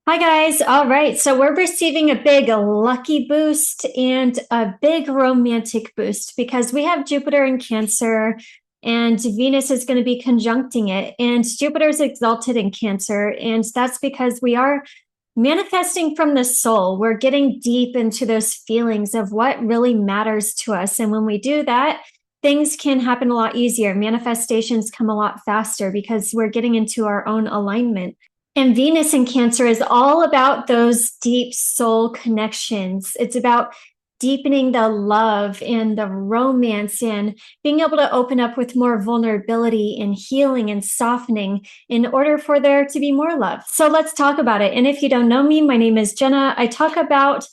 Hi guys. All right. So we're receiving a big lucky boost and a big romantic boost because we have Jupiter in Cancer and Venus is going to be conjuncting it. And Jupiter is exalted in Cancer. And that's because we are manifesting from the soul. We're getting deep into those feelings of what really matters to us. And when we do that, things can happen a lot easier. Manifestations come a lot faster because we're getting into our own alignment. And Venus in Cancer is all about those deep soul connections. It's about deepening the love and the romance and being able to open up with more vulnerability and healing and softening in order for there to be more love. So let's talk about it. And if you don't know me, my name is Jenna. I talk about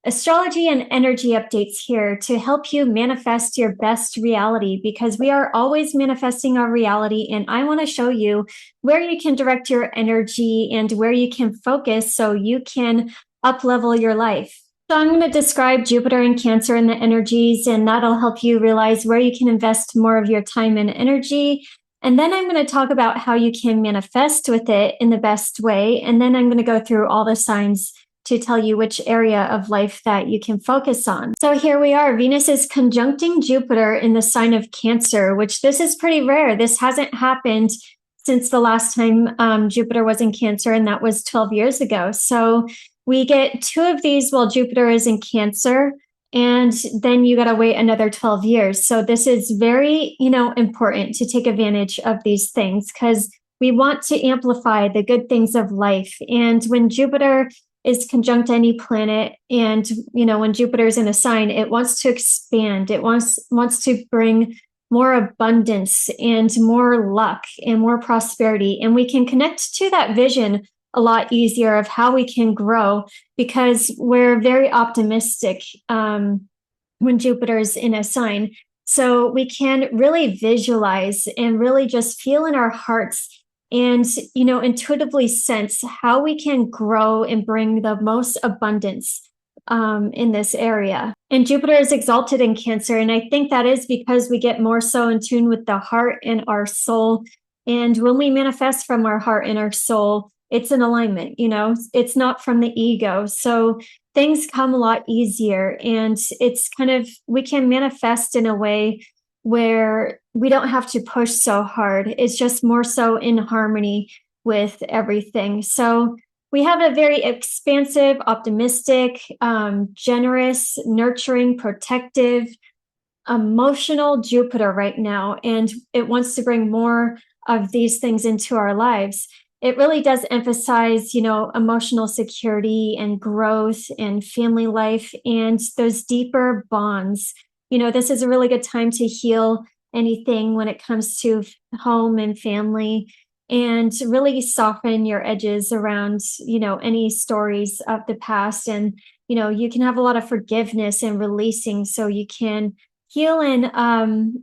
astrology and energy updates here to help you manifest your best reality because we are always manifesting our reality. And I want to show you where you can direct your energy and where you can focus so you can up level your life. So I'm going to describe Jupiter and Cancer and the energies, and that'll help you realize where you can invest more of your time and energy. And then I'm going to talk about how you can manifest with it in the best way. And then I'm going to go through all the signs to tell you which area of life that you can focus on. So here we are. Venus is conjuncting Jupiter in the sign of Cancer, which this is pretty rare. This hasn't happened since the last time Jupiter was in Cancer, and that was 12 years ago. So we get two of these while Jupiter is in Cancer, and then you got to wait another 12 years. So this is very, important to take advantage of these things because we want to amplify the good things of life. And when Jupiter is conjunct any planet, and when Jupiter's in a sign, it wants to expand. It wants to bring more abundance and more luck and more prosperity. And we can connect to that vision a lot easier of how we can grow because we're very optimistic when Jupiter's in a sign. So we can really visualize and really just feel in our hearts and intuitively sense how we can grow and bring the most abundance in this area. And Jupiter is exalted in Cancer, and I think that is because we get more so in tune with the heart and our soul. And when we manifest from our heart and our soul, it's an alignment. It's not from the ego. So things come a lot easier, and it's we can manifest in a way where we don't have to push so hard. It's just more so in harmony with everything. So we have a very expansive, optimistic, generous, nurturing, protective, emotional Jupiter right now, and it wants to bring more of these things into our lives. It really does emphasize, emotional security and growth and family life and those deeper bonds. This is a really good time to heal anything when it comes to home and family and really soften your edges around, any stories of the past. And, you can have a lot of forgiveness and releasing so you can heal and,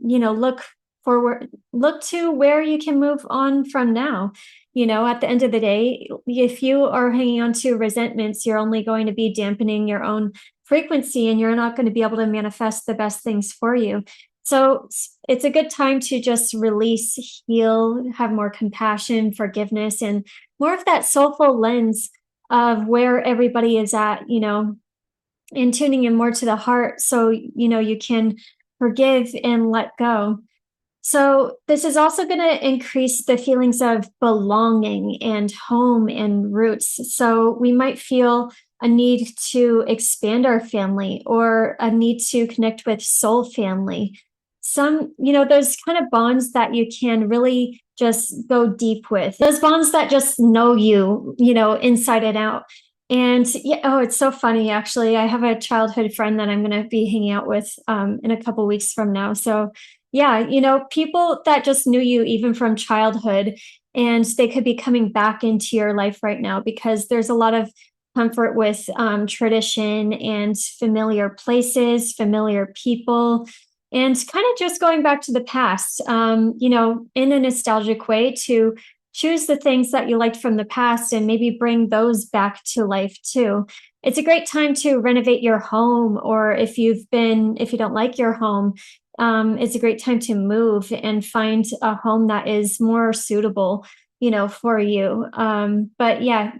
look to where you can move on from now. At the end of the day, if you are hanging on to resentments, you're only going to be dampening your own frequency and you're not going to be able to manifest the best things for you. So it's a good time to just release, heal, have more compassion, forgiveness, and more of that soulful lens of where everybody is at, and tuning in more to the heart so, you can forgive and let go. So this is also going to increase the feelings of belonging and home and roots. So we might feel a need to expand our family or a need to connect with soul family. Some, those kind of bonds that you can really just go deep with, those bonds that just know you, inside and out. And yeah, oh, it's so funny. Actually, I have a childhood friend that I'm going to be hanging out with in a couple weeks from now. So yeah, people that just knew you even from childhood, and they could be coming back into your life right now because there's a lot of comfort with tradition and familiar places, familiar people, and kind of just going back to the past, in a nostalgic way to choose the things that you liked from the past and maybe bring those back to life too. It's a great time to renovate your home, or if you don't like your home, it's a great time to move and find a home that is more suitable, for you. But yeah,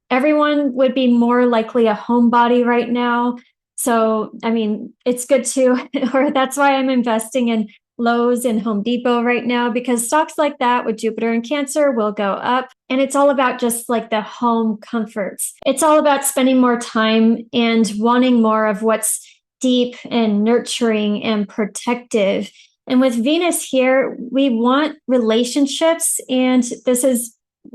everyone would be more likely a homebody right now. So, I mean, it's good to, or that's why I'm investing in Lowe's and Home Depot right now, because stocks like that with Jupiter and Cancer will go up. And it's all about just like the home comforts. It's all about spending more time and wanting more of what's deep and nurturing and protective. And with Venus here, we want relationships, and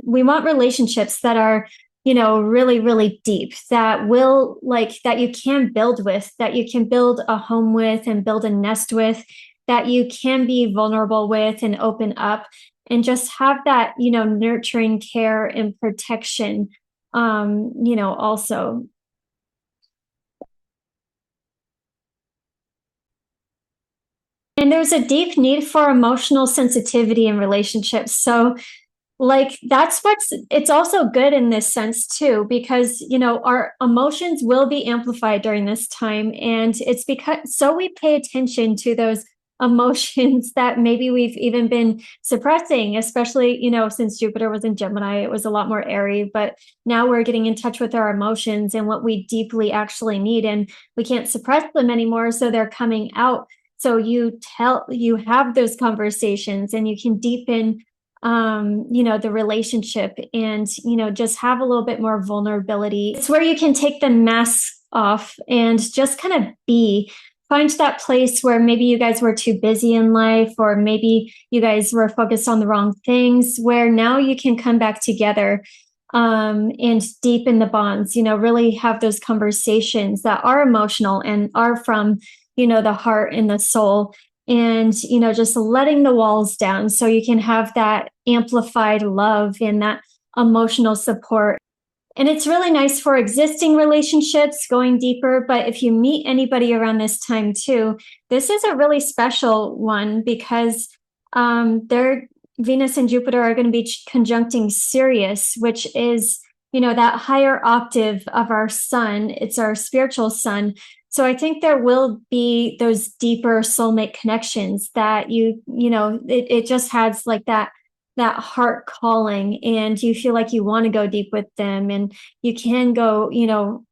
we want relationships that are, really, really deep, that will that you can build with, that you can build a home with and build a nest with, that you can be vulnerable with and open up and just have that, nurturing care and protection, also. And there's a deep need for emotional sensitivity in relationships. So, it's also good in this sense too, because our emotions will be amplified during this time, and it's because so we pay attention to those emotions that maybe we've even been suppressing, especially since Jupiter was in Gemini. It was a lot more airy, but now we're getting in touch with our emotions and what we deeply actually need, and we can't suppress them anymore, so they're coming out. So you have those conversations, and you can deepen the relationship, and just have a little bit more vulnerability. It's where you can take the mask off and just kind of find that place where maybe you guys were too busy in life, or maybe you guys were focused on the wrong things, where now you can come back together, and deepen the bonds, really have those conversations that are emotional and are from the heart and the soul, and just letting the walls down so you can have that amplified love and that emotional support. And it's really nice for existing relationships going deeper, but if you meet anybody around this time too, this is a really special one, because their Venus and Jupiter are going to be conjuncting Sirius, which is that higher octave of our sun. It's our spiritual sun. So I think there will be those deeper soulmate connections that it just has like that heart calling, and you feel like you want to go deep with them, and you can go,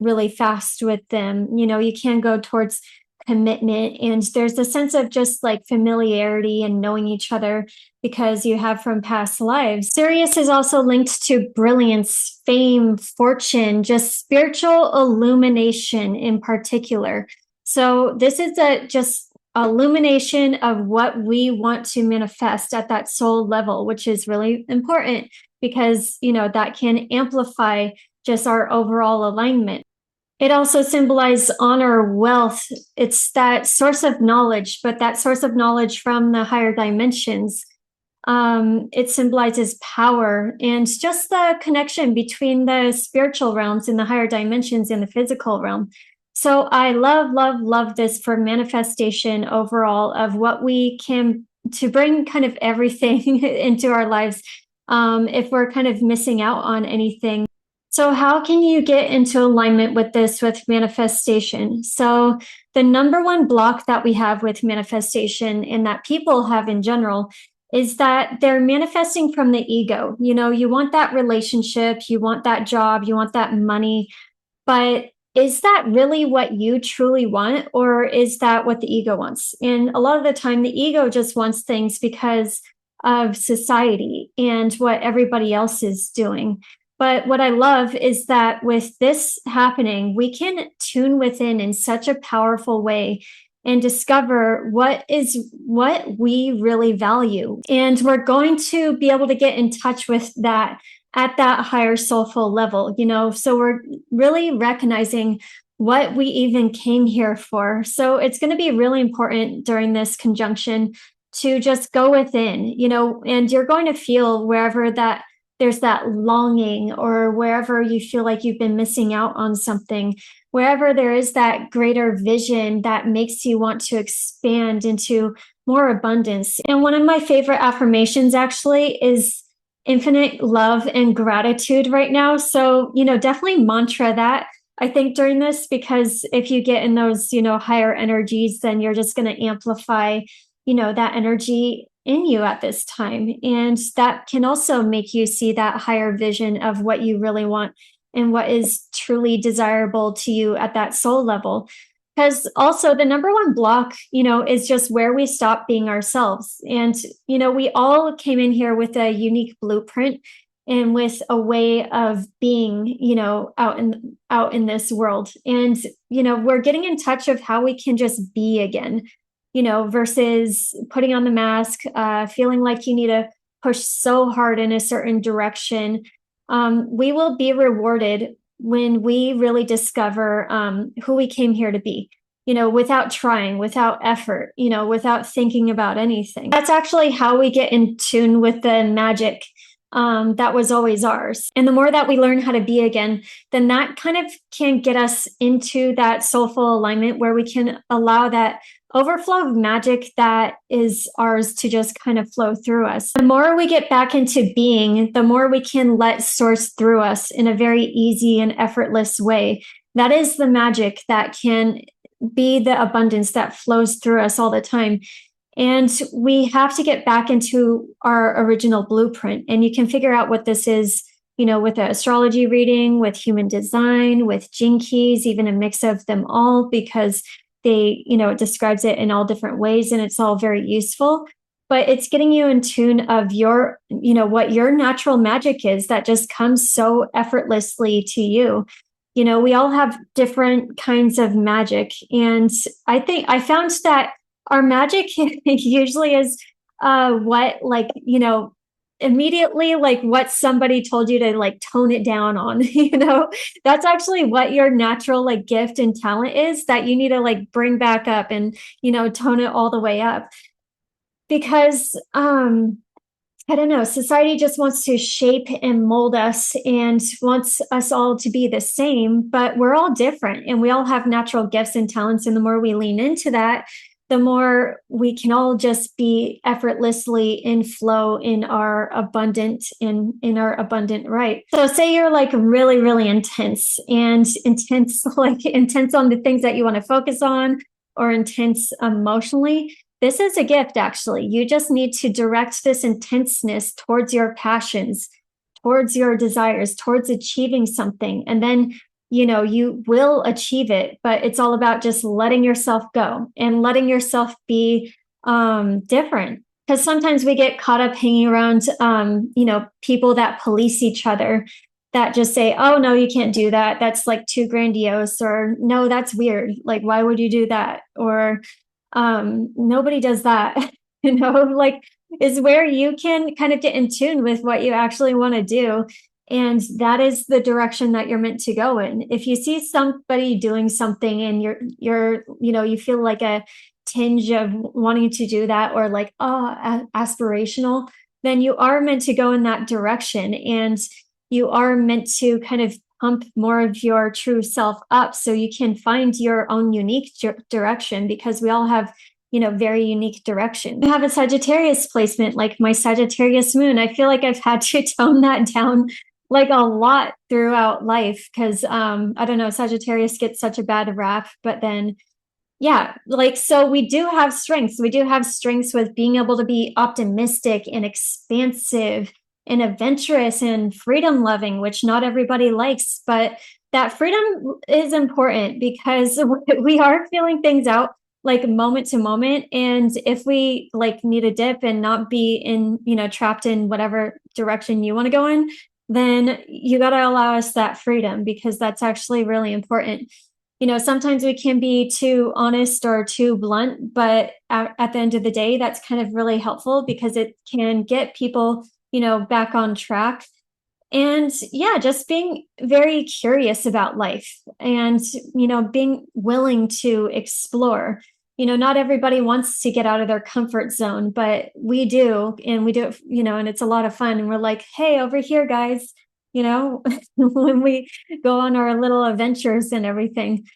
really fast with them. You can go towards commitment, and there's a sense of just like familiarity and knowing each other because you have from past lives. Sirius is also linked to brilliance, fame, fortune, just spiritual illumination in particular. So this is just illumination of what we want to manifest at that soul level, which is really important, because that can amplify just our overall alignment. It also symbolizes honor, wealth. It's that source of knowledge, but that source of knowledge from the higher dimensions. It symbolizes power and just the connection between the spiritual realms and the higher dimensions and the physical realm. So I love, love, love this for manifestation overall of what we can, to bring kind of everything into our lives, if we're kind of missing out on anything. So how can you get into alignment with this, with manifestation? So the number one block that we have with manifestation, and that people have in general, is that they're manifesting from the ego. You want that relationship, you want that job, you want that money, but is that really what you truly want, or is that what the ego wants? And a lot of the time, the ego just wants things because of society and what everybody else is doing. But what I love is that with this happening, we can tune within in such a powerful way and discover what we really value. And we're going to be able to get in touch with that at that higher soulful level, so we're really recognizing what we even came here for. So it's going to be really important during this conjunction to just go within, and you're going to feel wherever that there's that longing, or wherever you feel like you've been missing out on something, wherever there is that greater vision that makes you want to expand into more abundance. And one of my favorite affirmations actually is infinite love and gratitude right now. So, definitely mantra that, I think, during this, because if you get in those, higher energies, then you're just going to amplify, that energy in you at this time. And that can also make you see that higher vision of what you really want and what is truly desirable to you at that soul level. Because also the number one block, is just where we stop being ourselves. And, we all came in here with a unique blueprint and with a way of being, out in this world. And, we're getting in touch of how we can just be again, versus putting on the mask, feeling like you need to push so hard in a certain direction. We will be rewarded when we really discover who we came here to be, without trying, without effort, without thinking about anything. That's actually how we get in tune with the magic that was always ours. And the more that we learn how to be again, then that kind of can get us into that soulful alignment where we can allow that overflow of magic that is ours to just kind of flow through us. The more we get back into being, the more we can let source through us in a very easy and effortless way. That is the magic that can be the abundance that flows through us all the time. And we have to get back into our original blueprint. And you can figure out what this is, with an astrology reading, with human design, with gene keys, even a mix of them all, because they, it describes it in all different ways and it's all very useful. But it's getting you in tune of your, what your natural magic is that just comes so effortlessly to you. We all have different kinds of magic. And I think I found that our magic usually is immediately like what somebody told you to like tone it down on. That's actually what your natural like gift and talent is that you need to like bring back up and tone it all the way up, because I don't know, society just wants to shape and mold us and wants us all to be the same, but we're all different and we all have natural gifts and talents. And the more we lean into that, the more we can all just be effortlessly in flow in our abundant right. So say you're like really, really intense like intense on the things that you want to focus on, or intense emotionally. This is a gift, actually. You just need to direct this intenseness towards your passions, towards your desires, towards achieving something. And then you will achieve it, but it's all about just letting yourself go and letting yourself be different. Because sometimes we get caught up hanging around, people that police each other, that just say, oh, no, you can't do that. That's like too grandiose, or no, that's weird. Like, why would you do that? Or nobody does that, like is where you can kind of get in tune with what you actually want to do. And that is the direction that you're meant to go in. If you see somebody doing something and you're, you feel like a tinge of wanting to do that, or like, aspirational, then you are meant to go in that direction. And you are meant to kind of pump more of your true self up so you can find your own unique direction, because we all have, very unique direction. I have a Sagittarius placement, like my Sagittarius moon. I feel like I've had to tone that down like a lot throughout life, because I don't know, Sagittarius gets such a bad rap, but then yeah, like, so we do have strengths. We do have strengths with being able to be optimistic and expansive and adventurous and freedom loving, which not everybody likes, but that freedom is important because we are feeling things out like moment to moment. And if we like need a dip and not be in, trapped in whatever direction you want to go in, then you got to allow us that freedom, because that's actually really important. Sometimes we can be too honest or too blunt, but at the end of the day, that's kind of really helpful because it can get people, back on track. And yeah, just being very curious about life and, being willing to explore. Not everybody wants to get out of their comfort zone, but we do. And we do it, and it's a lot of fun. And we're like, hey, over here, guys, when we go on our little adventures and everything.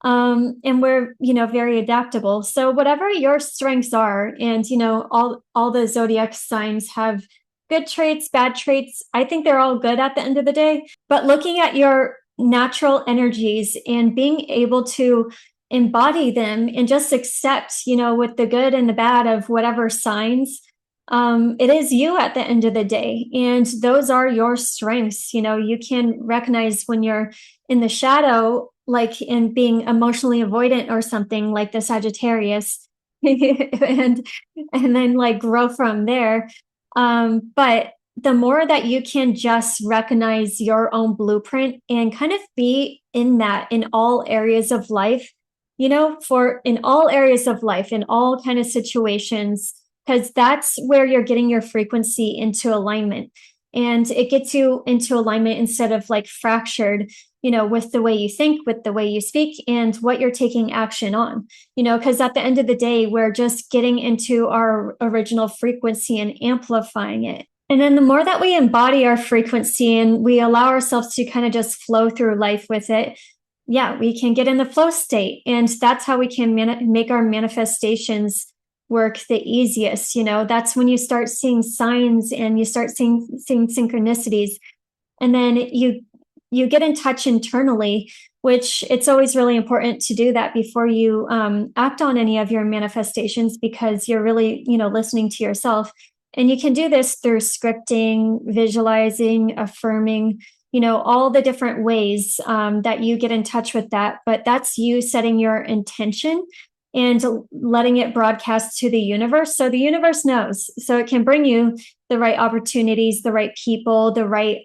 And we're, very adaptable. So whatever your strengths are, and, all the zodiac signs have good traits, bad traits. I think they're all good at the end of the day. But looking at your natural energies and being able to embody them and just accept, with the good and the bad of whatever signs, It is you at the end of the day. And those are your strengths. You can recognize when you're in the shadow, like in being emotionally avoidant or something like the Sagittarius, and then like grow from there. But the more that you can just recognize your own blueprint and kind of be in that in all areas of life, for in all areas of life, in all kind of situations, because that's where you're getting your frequency into alignment. And it gets you into alignment instead of like fractured, with the way you think, with the way you speak, and what you're taking action on, because at the end of the day, we're just getting into our original frequency and amplifying it. And then the more that we embody our frequency and we allow ourselves to kind of just flow through life with it, yeah, we can get in the flow state. And that's how we can make our manifestations work the easiest. That's when you start seeing signs and you start seeing synchronicities. And then you get in touch internally, which it's always really important to do that before you act on any of your manifestations, because you're really, listening to yourself. And you can do this through scripting, visualizing, affirming, all the different ways that you get in touch with that. But that's you setting your intention and letting it broadcast to the universe. So the universe knows. So it can bring you the right opportunities, the right people, the right,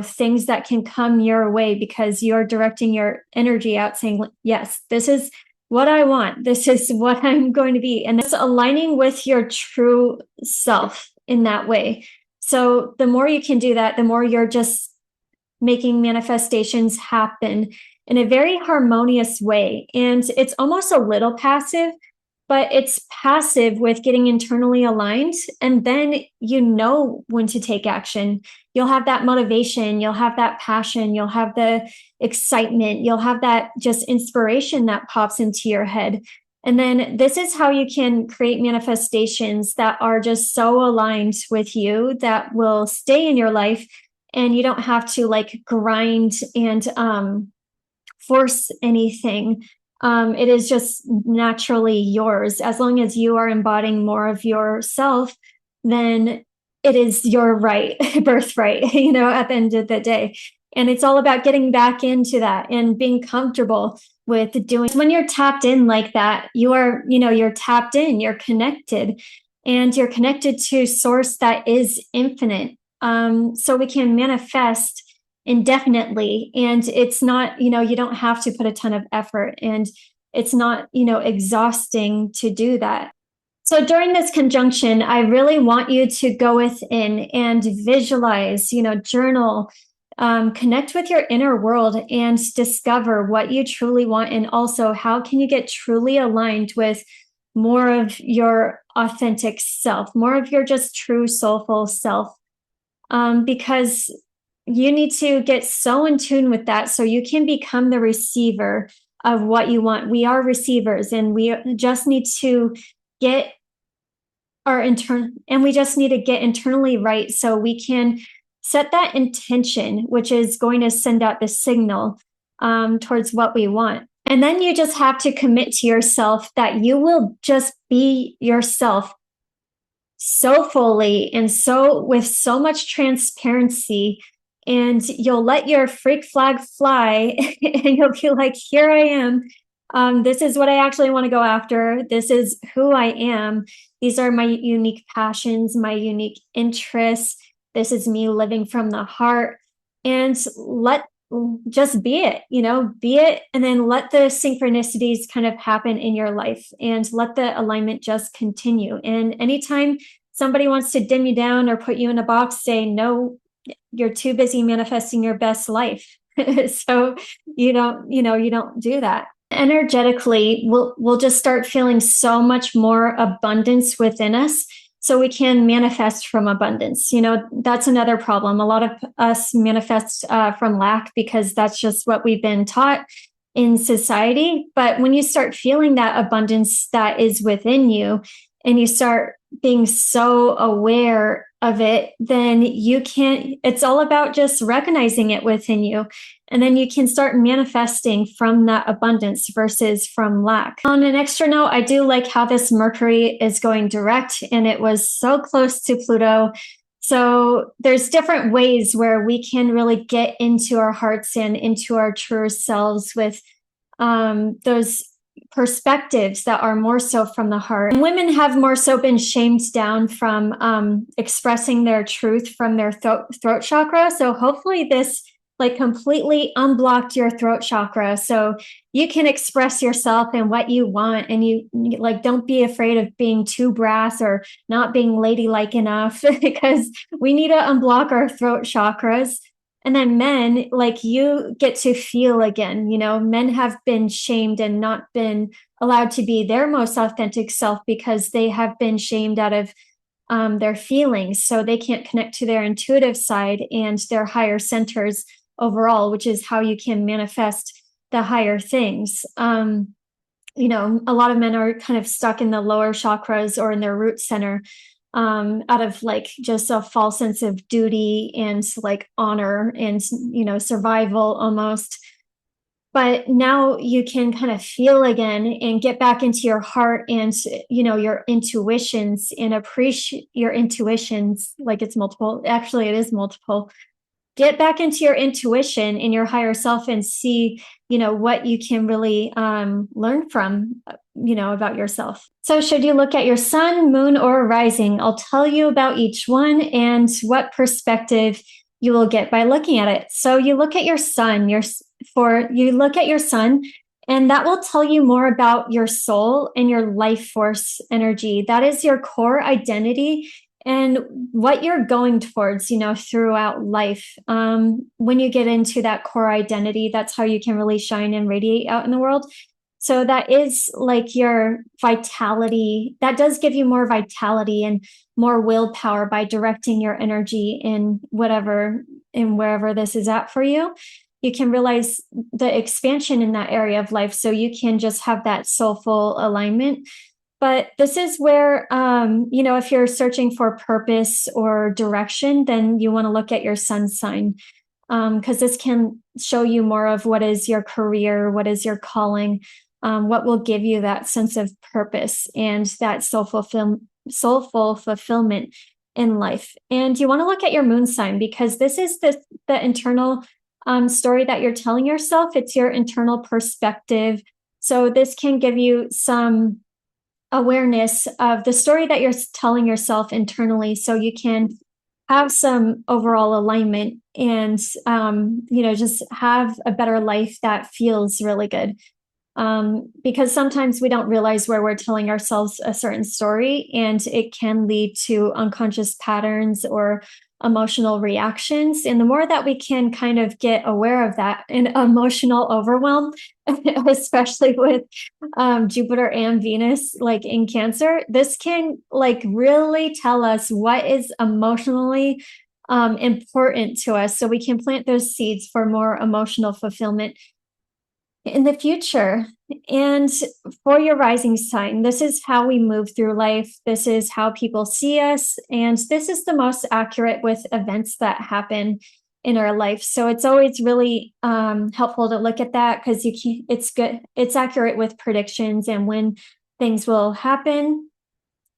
things that can come your way, because you're directing your energy out saying, yes, this is what I want. This is what I'm going to be. And it's aligning with your true self in that way. So the more you can do that, the more you're just making manifestations happen in a very harmonious way. And it's almost a little passive, but it's passive with getting internally aligned. And then when to take action. You'll have that motivation, you'll have that passion, you'll have the excitement, you'll have that just inspiration that pops into your head. And then this is how you can create manifestations that are just so aligned with you that will stay in your life. And you don't have to like grind and force anything. It is just naturally yours. As long as you are embodying more of yourself, then it is your right, birthright, at the end of the day. And it's all about getting back into that and being comfortable with doing. When you're tapped in like that, you're tapped in, you're connected, and you're connected to source that is infinite. So we can manifest indefinitely, and it's not, you don't have to put a ton of effort, and it's not, exhausting to do that. So during this conjunction, I really want you to go within and visualize, journal, connect with your inner world and discover what you truly want. And also, how can you get truly aligned with more of your authentic self, more of your just true soulful self? Because you need to get so in tune with that so you can become the receiver of what you want. We are receivers, and we just need to get we just need to get internally right so we can set that intention, which is going to send out the signal towards what we want. And then you just have to commit to yourself that you will just be yourself so fully and so with so much transparency, and you'll let your freak flag fly and you'll be like, here I am. This is what I actually want to go after. This is who I am. These are my unique passions, my unique interests. This is me living from the heart. And just be it, be it. And then let the synchronicities kind of happen in your life, and let the alignment just continue. And anytime somebody wants to dim you down or put you in a box, say, no, you're too busy manifesting your best life. So you don't do that. Energetically, we'll just start feeling so much more abundance within us, so we can manifest from abundance. That's another problem. A lot of us manifest from lack, because that's just what we've been taught in society. But when you start feeling that abundance that is within you, and you start being so aware of it, then you can't, it's all about just recognizing it within you. And then you can start manifesting from that abundance versus from lack. On an extra note, I do like how this Mercury is going direct, and it was so close to Pluto. So there's different ways where we can really get into our hearts and into our true selves with those perspectives that are more so from the heart. And women have more so been shamed down from expressing their truth from their throat chakra. So hopefully this like completely unblocked your throat chakra, so you can express yourself and what you want, and you like don't be afraid of being too brass or not being ladylike enough because we need to unblock our throat chakras. And then men, like, you get to feel again. You know, men have been shamed and not been allowed to be their most authentic self because they have been shamed out of their feelings. So they can't connect to their intuitive side and their higher centers overall, which is how you can manifest the higher things. You know, a lot of men are kind of stuck in the lower chakras or in their root center, out of like just a false sense of duty and like honor and, you know, survival almost. But now you can kind of feel again and get back into your heart and, you know, your intuitions, and appreciate your intuitions. Like, it's multiple. Actually, it is multiple. Get back into your intuition in your higher self and see, you know, what you can really learn from, you know, about yourself. So should you look at your sun, moon, or rising? I'll tell you about each one and what perspective you will get by looking at it. So you look at your sun, you look at your sun, and that will tell you more about your soul and your life force energy. That is your core identity and what you're going towards, you know, throughout life. When you get into that core identity, that's how you can really shine and radiate out in the world. So that is like your vitality. That does give you more vitality and more willpower by directing your energy in whatever and wherever this is at for you. You can realize the expansion in that area of life. So you can just have that soulful alignment. But this is where, you know, if you're searching for purpose or direction, then you want to look at your sun sign, because this can show you more of what is your career, what is your calling, what will give you that sense of purpose and that soulful fulfillment in life. And you want to look at your moon sign, because this is the internal story that you're telling yourself. It's your internal perspective. So this can give you some awareness of the story that you're telling yourself internally, so you can have some overall alignment and you know, just have a better life that feels really good, because sometimes we don't realize where we're telling ourselves a certain story, and it can lead to unconscious patterns or emotional reactions. And the more that we can kind of get aware of that and emotional overwhelm, especially with Jupiter and Venus like in Cancer, this can like really tell us what is emotionally important to us, so we can plant those seeds for more emotional fulfillment in the future. And for your rising sign, this is how we move through life. This is how people see us. And this is the most accurate with events that happen in our life. So it's always really helpful to look at that, because it's good. It's accurate with predictions and when things will happen.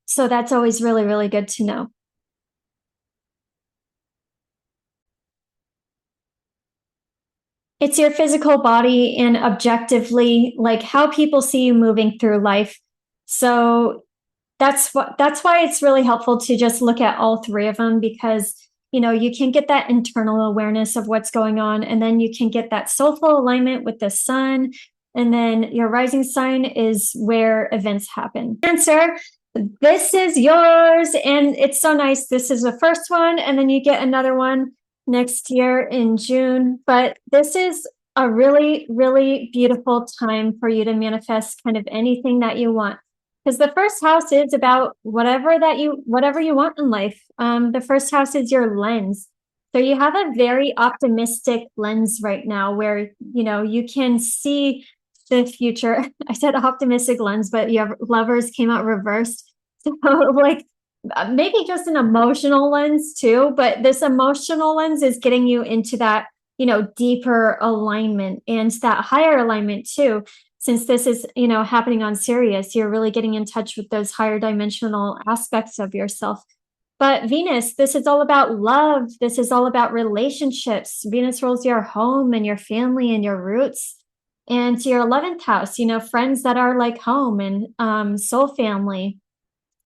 So that's always really, really good to know. It's your physical body and objectively like how people see you moving through life. So that's why it's really helpful to just look at all three of them, because you know, you can get that internal awareness of what's going on, and then you can get that soulful alignment with the sun, and then your rising sign is where events happen. Cancer, this is yours, and it's so nice. This is the first one, and then you get another one next year in June. But this is a really, really beautiful time for you to manifest kind of anything that you want, because the first house is about whatever you want in life. The first house is your lens. So you have a very optimistic lens right now, where you know you can see the future. I said optimistic lens, but you have Lovers came out reversed. So like maybe just an emotional lens too, but this emotional lens is getting you into that, deeper alignment and that higher alignment too. Since this is, happening on Sirius, you're really getting in touch with those higher dimensional aspects of yourself. But Venus, this is all about love. This is all about relationships. Venus rules your home and your family and your roots. And your 11th house, friends that are like home and soul family.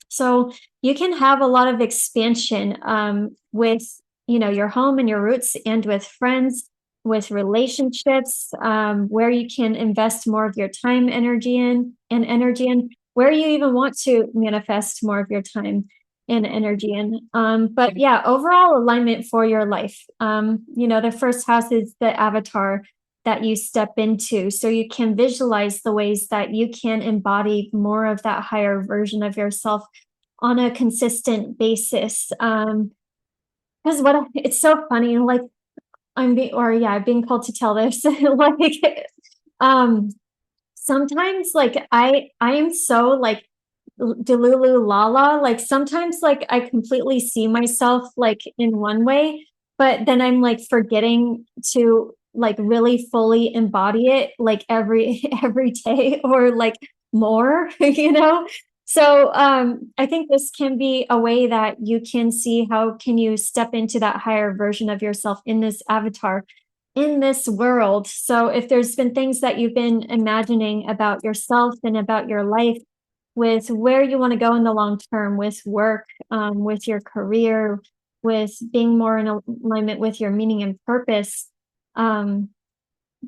So you can have a lot of expansion with, your home and your roots, and with friends, with relationships, where you can invest more of your time, energy in, and energy in, where you even want to manifest more of your time and energy in. But yeah, overall alignment for your life. The first house is the avatar that you step into. So you can visualize the ways that you can embody more of that higher version of yourself on a consistent basis. Because it's so funny, like being called to tell this. Like, um, sometimes like I am so like delulu lala. Like sometimes like I completely see myself like in one way, but then I'm like forgetting to like really fully embody it like every day or like more, So I think this can be a way that you can see how can you step into that higher version of yourself in this avatar, in this world. So if there's been things that you've been imagining about yourself and about your life, with where you want to go in the long term, with work, with your career, with being more in alignment with your meaning and purpose.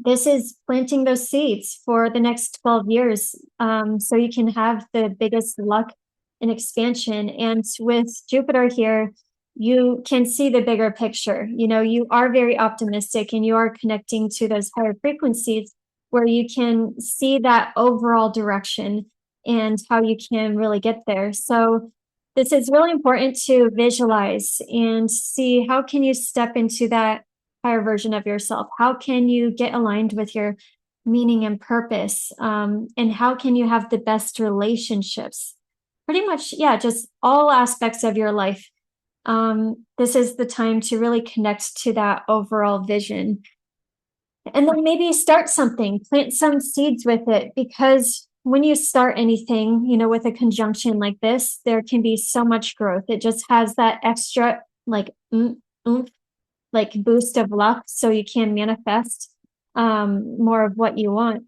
This is planting those seeds for the next 12 years, so you can have the biggest luck and expansion. And with Jupiter here, you can see the bigger picture. You are very optimistic and you are connecting to those higher frequencies where you can see that overall direction and how you can really get there. So this is really important to visualize and see how can you step into that higher version of yourself. How can you get aligned with your meaning and purpose? And how can you have the best relationships? Pretty much, yeah, just all aspects of your life. This is the time to really connect to that overall vision. And then maybe start something, plant some seeds with it, because when you start anything, with a conjunction like this, there can be so much growth. It just has that extra like oomph, like boost of luck, so you can manifest more of what you want.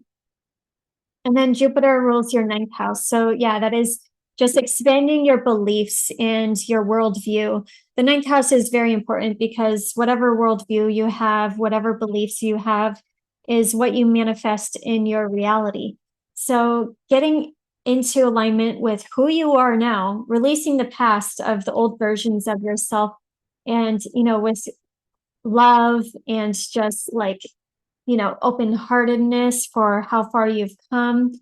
And then Jupiter rules your 9th house. So yeah, that is just expanding your beliefs and your worldview. The 9th house is very important because whatever worldview you have, whatever beliefs you have, is what you manifest in your reality. So getting into alignment with who you are now, releasing the past of the old versions of yourself, and with love and just like, open-heartedness for how far you've come.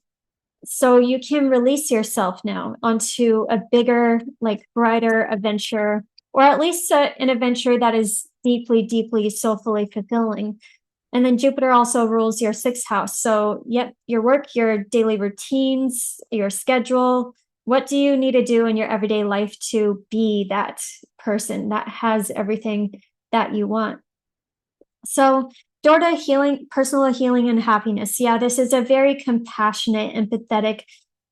So you can release yourself now onto a bigger, like brighter adventure, or at least an adventure that is deeply, deeply soulfully fulfilling. And then Jupiter also rules your 6th house. So, yep, your work, your daily routines, your schedule. What do you need to do in your everyday life to be that person that has everything that you want? So, door to healing, personal healing, and happiness. Yeah, this is a very compassionate, empathetic,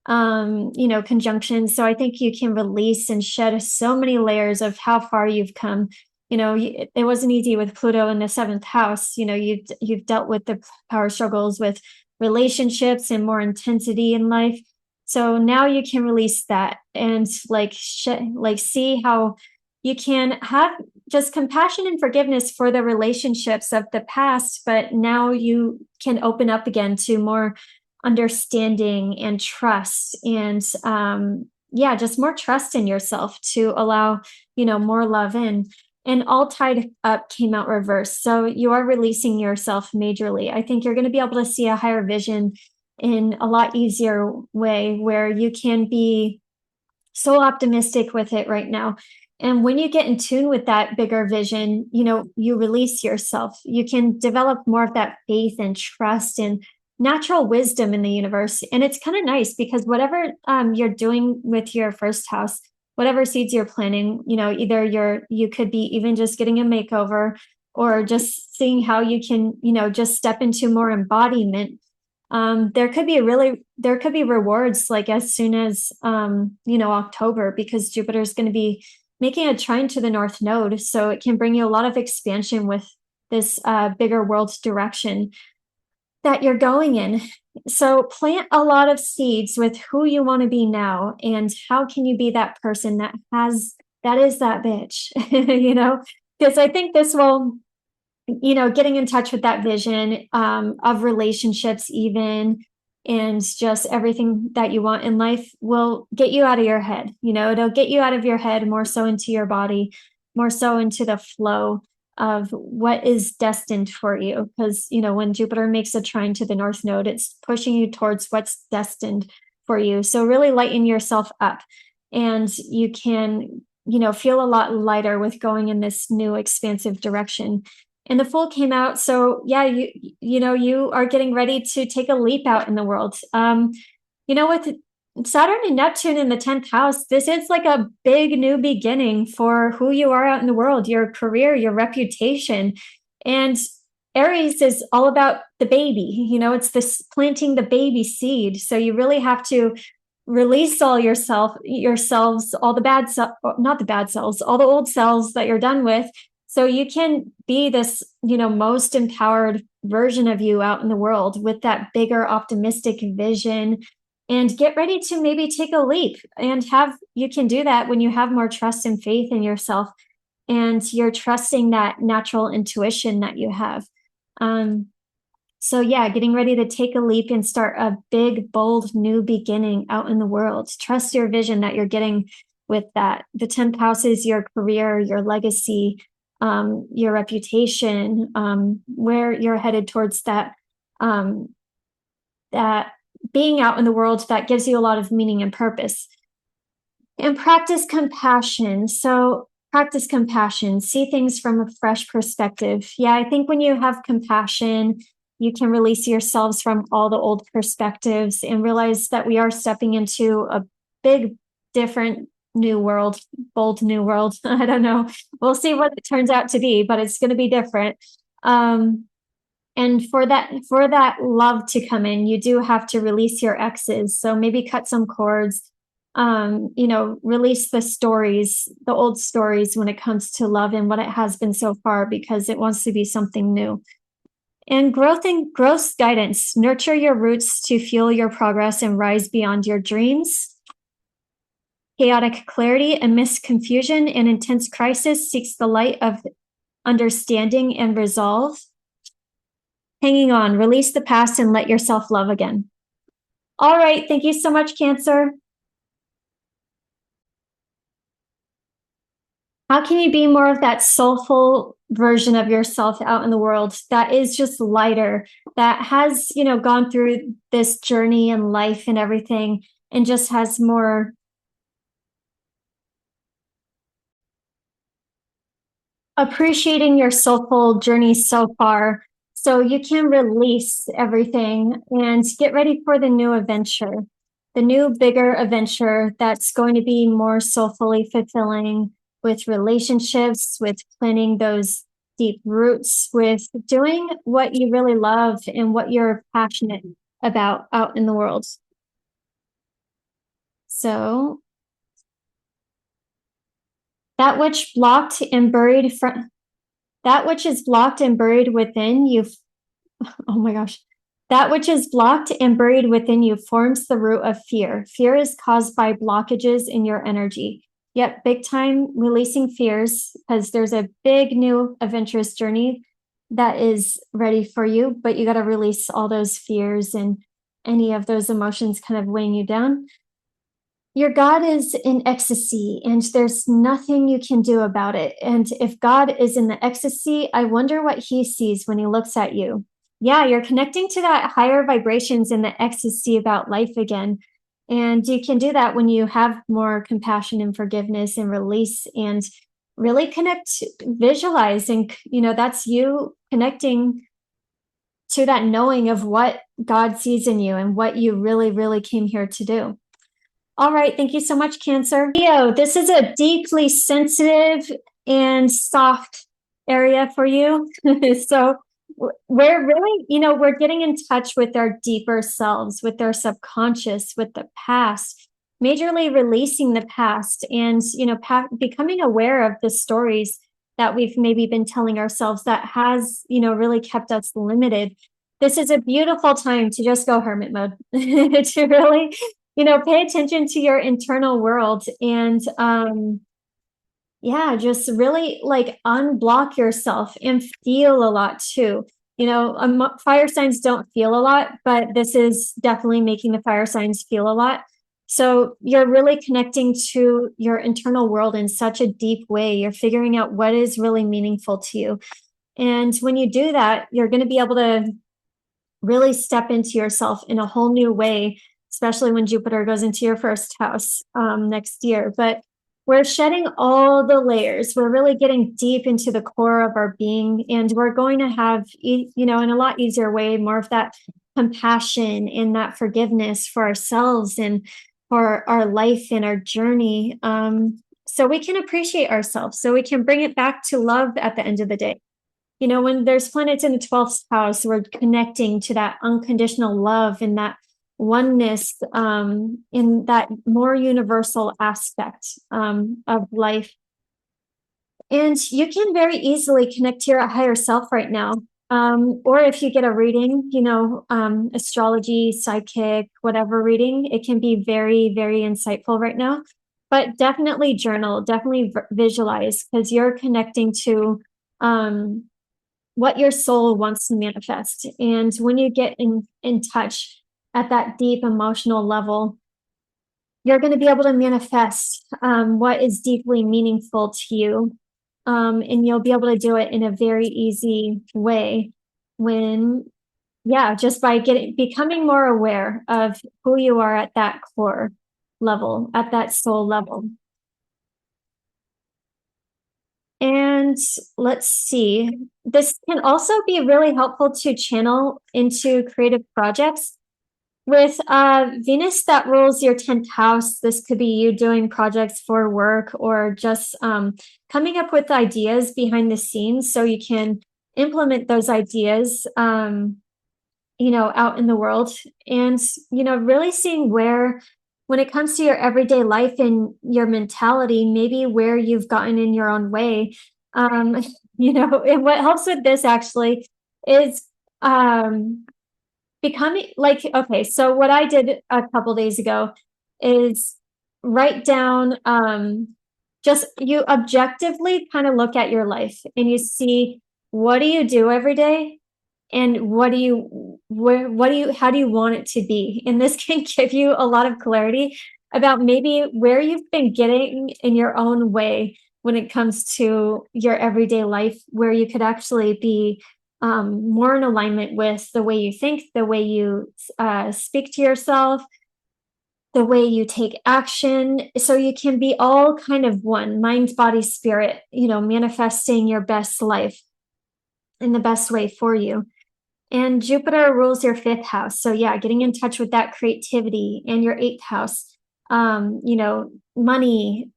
conjunction. So I think you can release and shed so many layers of how far you've come. It wasn't easy with Pluto in the 7th house. You've dealt with the power struggles with relationships and more intensity in life. So now you can release that and see how you can have just compassion and forgiveness for the relationships of the past, but now you can open up again to more understanding and trust and just more trust in yourself to allow, more love in. And all tied up came out reverse. So you are releasing yourself majorly. I think you're going to be able to see a higher vision in a lot easier way where you can be so optimistic with it right now. And when you get in tune with that bigger vision, you release yourself. You can develop more of that faith and trust and natural wisdom in the universe. And it's kind of nice because whatever you're doing with your first house, whatever seeds you're planting, either you could be even just getting a makeover or just seeing how you can, just step into more embodiment. There could be rewards like as soon as, October, because Jupiter is going to be making a trine to the North Node. So it can bring you a lot of expansion with this bigger world direction that you're going in. So plant a lot of seeds with who you want to be now, and how can you be that person that is that bitch, because I think this will, getting in touch with that vision of relationships even, and just everything that you want in life will get you out of your head. It'll get you out of your head, more so into your body, more so into the flow of what is destined for you. Because, when Jupiter makes a trine to the North Node, it's pushing you towards what's destined for you. So really lighten yourself up, and you can, feel a lot lighter with going in this new expansive direction. And the Fool came out. So yeah, you are getting ready to take a leap out in the world. With Saturn and Neptune in the 10th house, this is like a big new beginning for who you are out in the world, your career, your reputation. And Aries is all about the baby. It's this planting the baby seed. So you really have to release all yourselves, all the bad not the bad cells, all the old cells that you're done with. So you can be this, most empowered version of you out in the world with that bigger optimistic vision, and get ready to maybe take a leap, and you can do that when you have more trust and faith in yourself, and you're trusting that natural intuition that you have. So yeah, getting ready to take a leap and start a big, bold new beginning out in the world. Trust your vision that you're getting with that. The 10th house is your career, your legacy, your reputation, where you're headed towards that being out in the world that gives you a lot of meaning and purpose. And practice compassion. So practice compassion, see things from a fresh perspective. Yeah, I think when you have compassion, you can release yourselves from all the old perspectives and realize that we are stepping into a big, different new world, bold new world. I don't know. We'll see what it turns out to be, but it's going to be different. And for that love to come in, you do have to release your exes. So maybe cut some cords, release the old stories when it comes to love and what it has been so far, because it wants to be something new. And growth guidance, nurture your roots to fuel your progress and rise beyond your dreams. Chaotic clarity amidst confusion and intense crisis seeks the light of understanding and resolve. Hanging on, release the past and let yourself love again. All right, thank you so much, Cancer. How can you be more of that soulful version of yourself out in the world that is just lighter, that has, gone through this journey in life and everything, and just has more appreciating your soulful journey so far, so you can release everything and get ready for the new adventure, the new bigger adventure that's going to be more soulfully fulfilling, with relationships, with planting those deep roots, with doing what you really love and what you're passionate about out in the world. So that which is blocked and buried within you. Oh my gosh. That which is blocked and buried within you forms the root of fear. Fear is caused by blockages in your energy. Yep, big time releasing fears, because there's a big new adventurous journey that is ready for you, but you got to release all those fears and any of those emotions kind of weighing you down. Your God is in ecstasy, and there's nothing you can do about it. And if God is in the ecstasy, I wonder what he sees when he looks at you. Yeah, you're connecting to that higher vibrations and the ecstasy about life again. And you can do that when you have more compassion and forgiveness and release, and really connect, visualize, and, that's you connecting to that knowing of what God sees in you and what you really, really came here to do. All right. Thank you so much, Cancer. Leo, this is a deeply sensitive and soft area for you. So we're really, we're getting in touch with our deeper selves, with our subconscious, with the past, majorly releasing the past and, becoming aware of the stories that we've maybe been telling ourselves that has, really kept us limited. This is a beautiful time to just go hermit mode, to really pay attention to your internal world and yeah, just really like unblock yourself and feel a lot too. Fire signs don't feel a lot, but this is definitely making the fire signs feel a lot. So you're really connecting to your internal world in such a deep way. You're figuring out what is really meaningful to you. And when you do that, you're going to be able to really step into yourself in a whole new way, especially when Jupiter goes into your first house next year. But we're shedding all the layers. We're really getting deep into the core of our being, and we're going to have, in a lot easier way, more of that compassion and that forgiveness for ourselves and for our life and our journey. So we can appreciate ourselves, so we can bring it back to love at the end of the day. When there's planets in the 12th house, we're connecting to that unconditional love and that oneness in that more universal aspect of life. And you can very easily connect to your higher self right now. Or if you get a reading, astrology, psychic, whatever reading, it can be very, very insightful right now. But definitely journal, definitely visualize, because you're connecting to what your soul wants to manifest. And when you get in touch at that deep emotional level, you're going to be able to manifest what is deeply meaningful to you. And you'll be able to do it in a very easy way just by becoming more aware of who you are at that core level, at that soul level. And let's see, this can also be really helpful to channel into creative projects. With Venus that rules your 10th house, this could be you doing projects for work or just coming up with ideas behind the scenes so you can implement those ideas, out in the world. And, really seeing where, when it comes to your everyday life and your mentality, maybe where you've gotten in your own way. And what helps with this actually is becoming like, okay, so what I did a couple days ago is write down, just you objectively kind of look at your life and you see, what do you do every day? And how do you want it to be? And this can give you a lot of clarity about maybe where you've been getting in your own way when it comes to your everyday life, where you could actually be more in alignment with the way you think, the way you speak to yourself, the way you take action, so you can be all kind of one, mind, body, spirit, manifesting your best life in the best way for you. And Jupiter rules your 5th house. So yeah, getting in touch with that creativity, and your 8th house, money.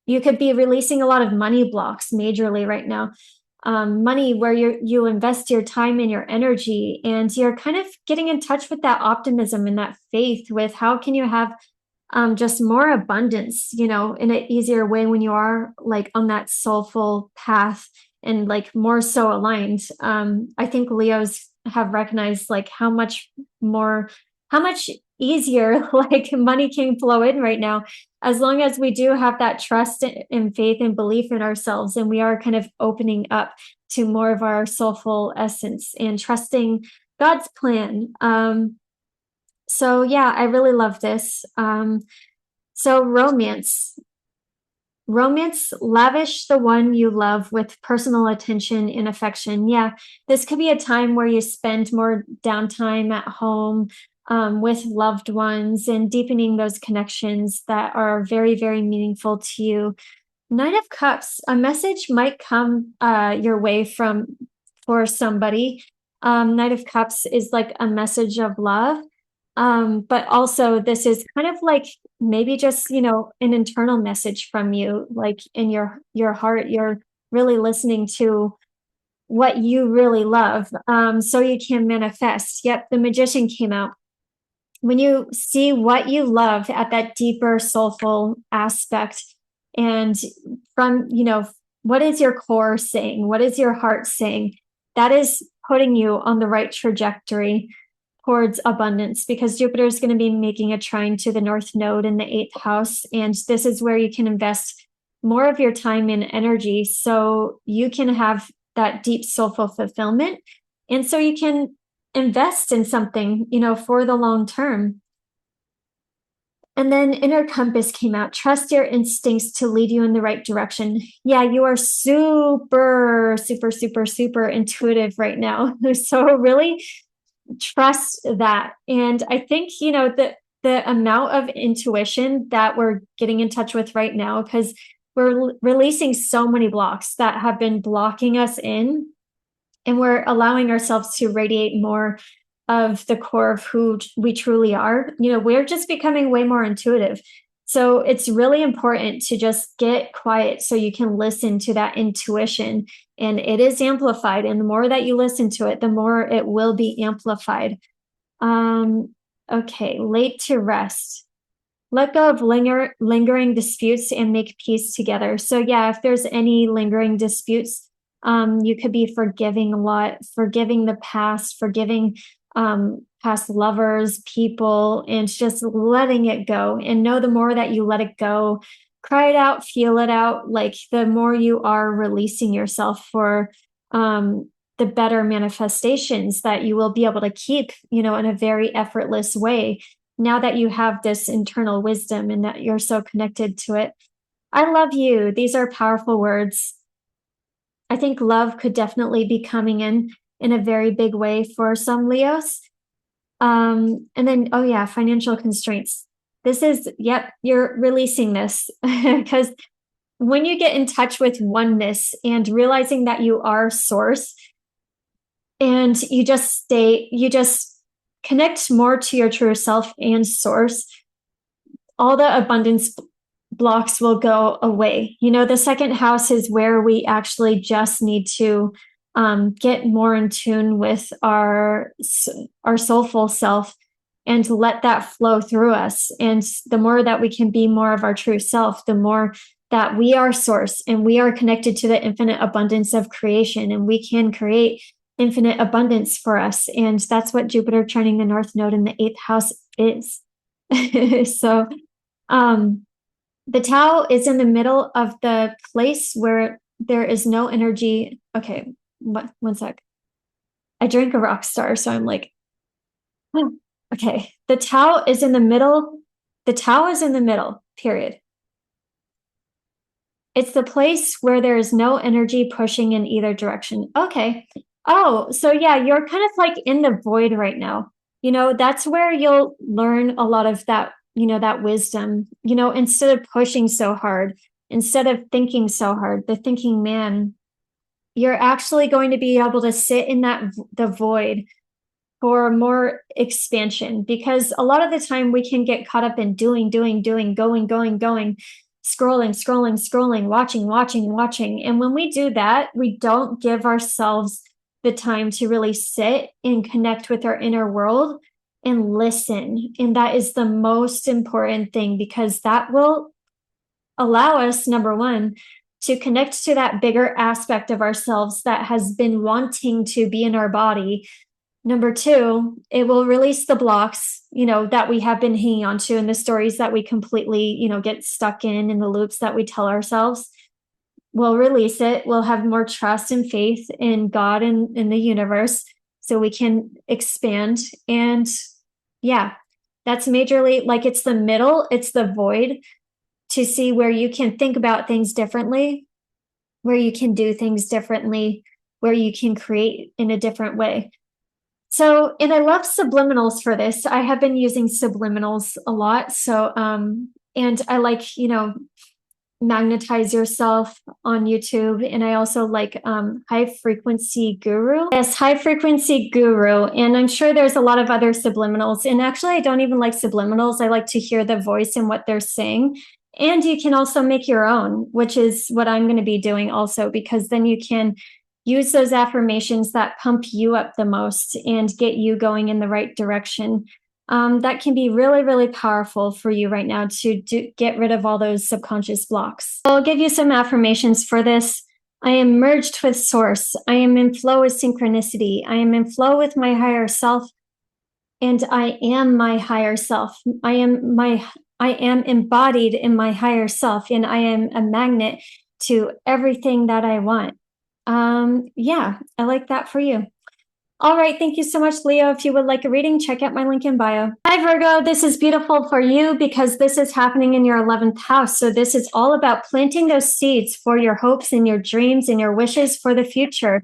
You could be releasing a lot of money blocks majorly right now. Money where you invest your time and your energy, and you're kind of getting in touch with that optimism and that faith with how can you have just more abundance, in an easier way when you are like on that soulful path and like more so aligned. I think Leos have recognized like how much easier like money can flow in right now, as long as we do have that trust and faith and belief in ourselves, and we are kind of opening up to more of our soulful essence and trusting God's plan. So yeah, I really love this. So romance, lavish the one you love with personal attention and affection. Yeah, this could be a time where you spend more downtime at home with loved ones and deepening those connections that are very, very meaningful to you. Knight of Cups, a message might come your way for somebody. Knight of Cups is like a message of love. But also this is kind of like maybe just, an internal message from you, like in your heart, you're really listening to what you really love. So you can manifest. Yep, the magician came out. When you see what you love at that deeper soulful aspect, and from, what is your core saying? What is your heart saying? That is putting you on the right trajectory towards abundance, because Jupiter is going to be making a trine to the North Node in the 8th house. And this is where you can invest more of your time and energy so you can have that deep soulful fulfillment. And so you can invest in something, for the long term. And then inner compass came out. Trust your instincts to lead you in the right direction. Yeah, you are super, super, super, super intuitive right now. So really trust that. And I think, the amount of intuition that we're getting in touch with right now, because we're releasing so many blocks that have been blocking us in, and we're allowing ourselves to radiate more of the core of who we truly are. We're just becoming way more intuitive. So it's really important to just get quiet so you can listen to that intuition, and it is amplified. And the more that you listen to it, the more it will be amplified. Okay, late to rest. Let go of lingering disputes and make peace together. So yeah, if there's any lingering disputes, you could be forgiving a lot, forgiving the past, forgiving past lovers, people, and just letting it go. And know the more that you let it go, cry it out, feel it out, like the more you are releasing yourself for the better manifestations that you will be able to keep, in a very effortless way. Now that you have this internal wisdom and that you're so connected to it. I love you. These are powerful words. I think love could definitely be coming in a very big way for some Leos. And then, oh yeah, financial constraints. This is, yep, you're releasing this because when you get in touch with oneness and realizing that you are source, and you just connect more to your true self and source, all the abundance blocks will go away. The second house is where we actually just need to get more in tune with our soulful self and let that flow through us. And the more that we can be more of our true self, the more that we are source and we are connected to the infinite abundance of creation, and we can create infinite abundance for us. And that's what Jupiter trining the North Node in the 8th house is. So the Tau is in the middle of the place where there is no energy. Okay, one sec. I drank a rock star, so I'm like, oh. Okay. The Tau is in the middle. The Tau is in the middle, period. It's the place where there is no energy pushing in either direction. Okay. Oh, so yeah, you're kind of like in the void right now. That's where you'll learn a lot of that, that wisdom, instead of pushing so hard, instead of thinking so hard, the thinking man, you're actually going to be able to sit in the void for more expansion, because a lot of the time we can get caught up in doing, going, scrolling, watching. And when we do that, we don't give ourselves the time to really sit and connect with our inner world and listen. And that is the most important thing, because that will allow us, number one, to connect to that bigger aspect of ourselves that has been wanting to be in our body. Number two, it will release the blocks, that we have been hanging on to, and the stories that we completely, get stuck in the loops that we tell ourselves. We'll release it. We'll have more trust and faith in God and in the universe, so we can expand. And yeah, that's majorly, like, it's the middle, it's the void, to see where you can think about things differently, where you can do things differently, where you can create in a different way. So, and I love subliminals for this. I have been using subliminals a lot. So, and I like, Magnetize Yourself on YouTube. And I also like High Frequency Guru. Yes, High Frequency Guru. And I'm sure there's a lot of other subliminals. And actually, I don't even like subliminals. I like to hear the voice and what they're saying. And you can also make your own, which is what I'm going to be doing also, because then you can use those affirmations that pump you up the most and get you going in the right direction. That can be really, really powerful for you right now to get rid of all those subconscious blocks. I'll give you some affirmations for this. I am merged with Source. I am in flow with synchronicity. I am in flow with my higher self, and I am my higher self. I am embodied in my higher self, and I am a magnet to everything that I want. Yeah, I like that for you. All right, thank you so much, Leo. If you would like a reading, check out my link in bio. Hi, Virgo. This is beautiful for you because this is happening in your 11th house. So this is all about planting those seeds for your hopes and your dreams and your wishes for the future.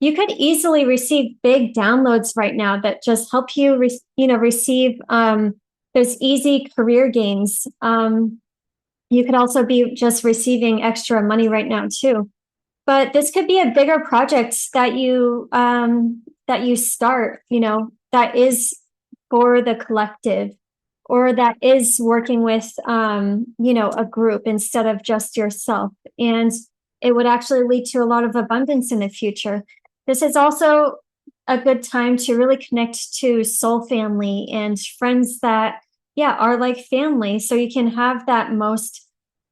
You could easily receive big downloads right now that just help you, receive those easy career gains. You could also be just receiving extra money right now too. But this could be a bigger project that you start, that is for the collective, or that is working with, a group instead of just yourself. And it would actually lead to a lot of abundance in the future. This is also a good time to really connect to soul family and friends that, are like family. So you can have that most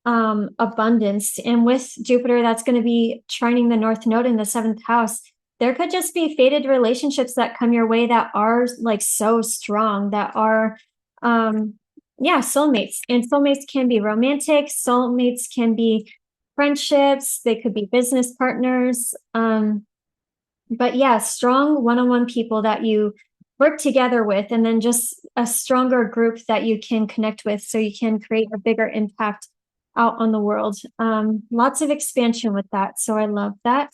abundance. And with Jupiter, that's going to be trining the North Node in the 7th house. There could just be fated relationships that come your way that are like so strong, that are, soulmates. And soulmates can be romantic. Soulmates can be friendships. They could be business partners. But yeah, strong one-on-one people that you work together with, and then just a stronger group that you can connect with so you can create a bigger impact out on the world. Lots of expansion with that. So I love that.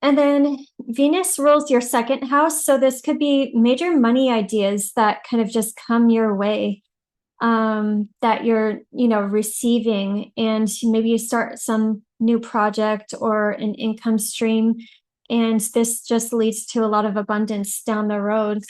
And then Venus rules your 2nd house. So this could be major money ideas that kind of just come your way, that you're, receiving. And maybe you start some new project or an income stream. And this just leads to a lot of abundance down the road.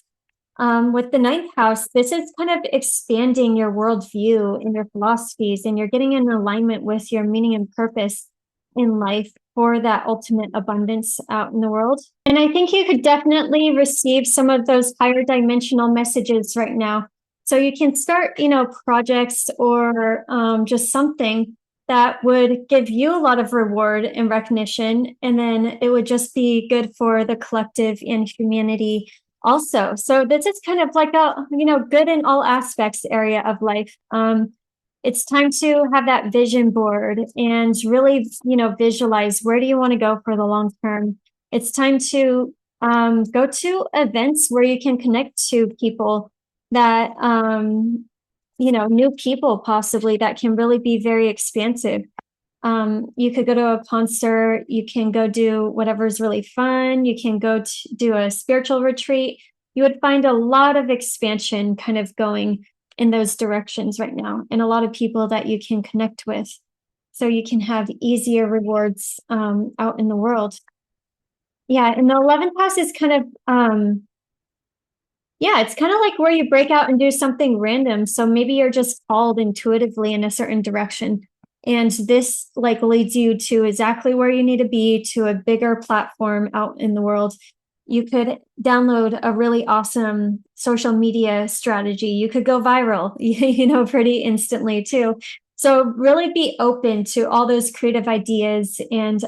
With the 9th house, this is kind of expanding your worldview and your philosophies, and you're getting in alignment with your meaning and purpose in life for that ultimate abundance out in the world. And I think you could definitely receive some of those higher dimensional messages right now. So you can start, projects or just something that would give you a lot of reward and recognition. And then it would just be good for the collective and humanity also. So this is kind of like a, good in all aspects area of life. It's time to have that vision board and really, visualize where do you want to go for the long term. It's time to go to events where you can connect to people that, new people possibly that can really be very expansive. You could go to a concert, you can go do whatever's really fun, you can go do a spiritual retreat. You would find a lot of expansion kind of going in those directions right now, and a lot of people that you can connect with. So you can have easier rewards out in the world. Yeah, and the 11th house is kind of, it's kind of like where you break out and do something random. So maybe you're just called intuitively in a certain direction. And this like leads you to exactly where you need to be, to a bigger platform out in the world. You could download a really awesome social media strategy. You could go viral, pretty instantly too. So really be open to all those creative ideas and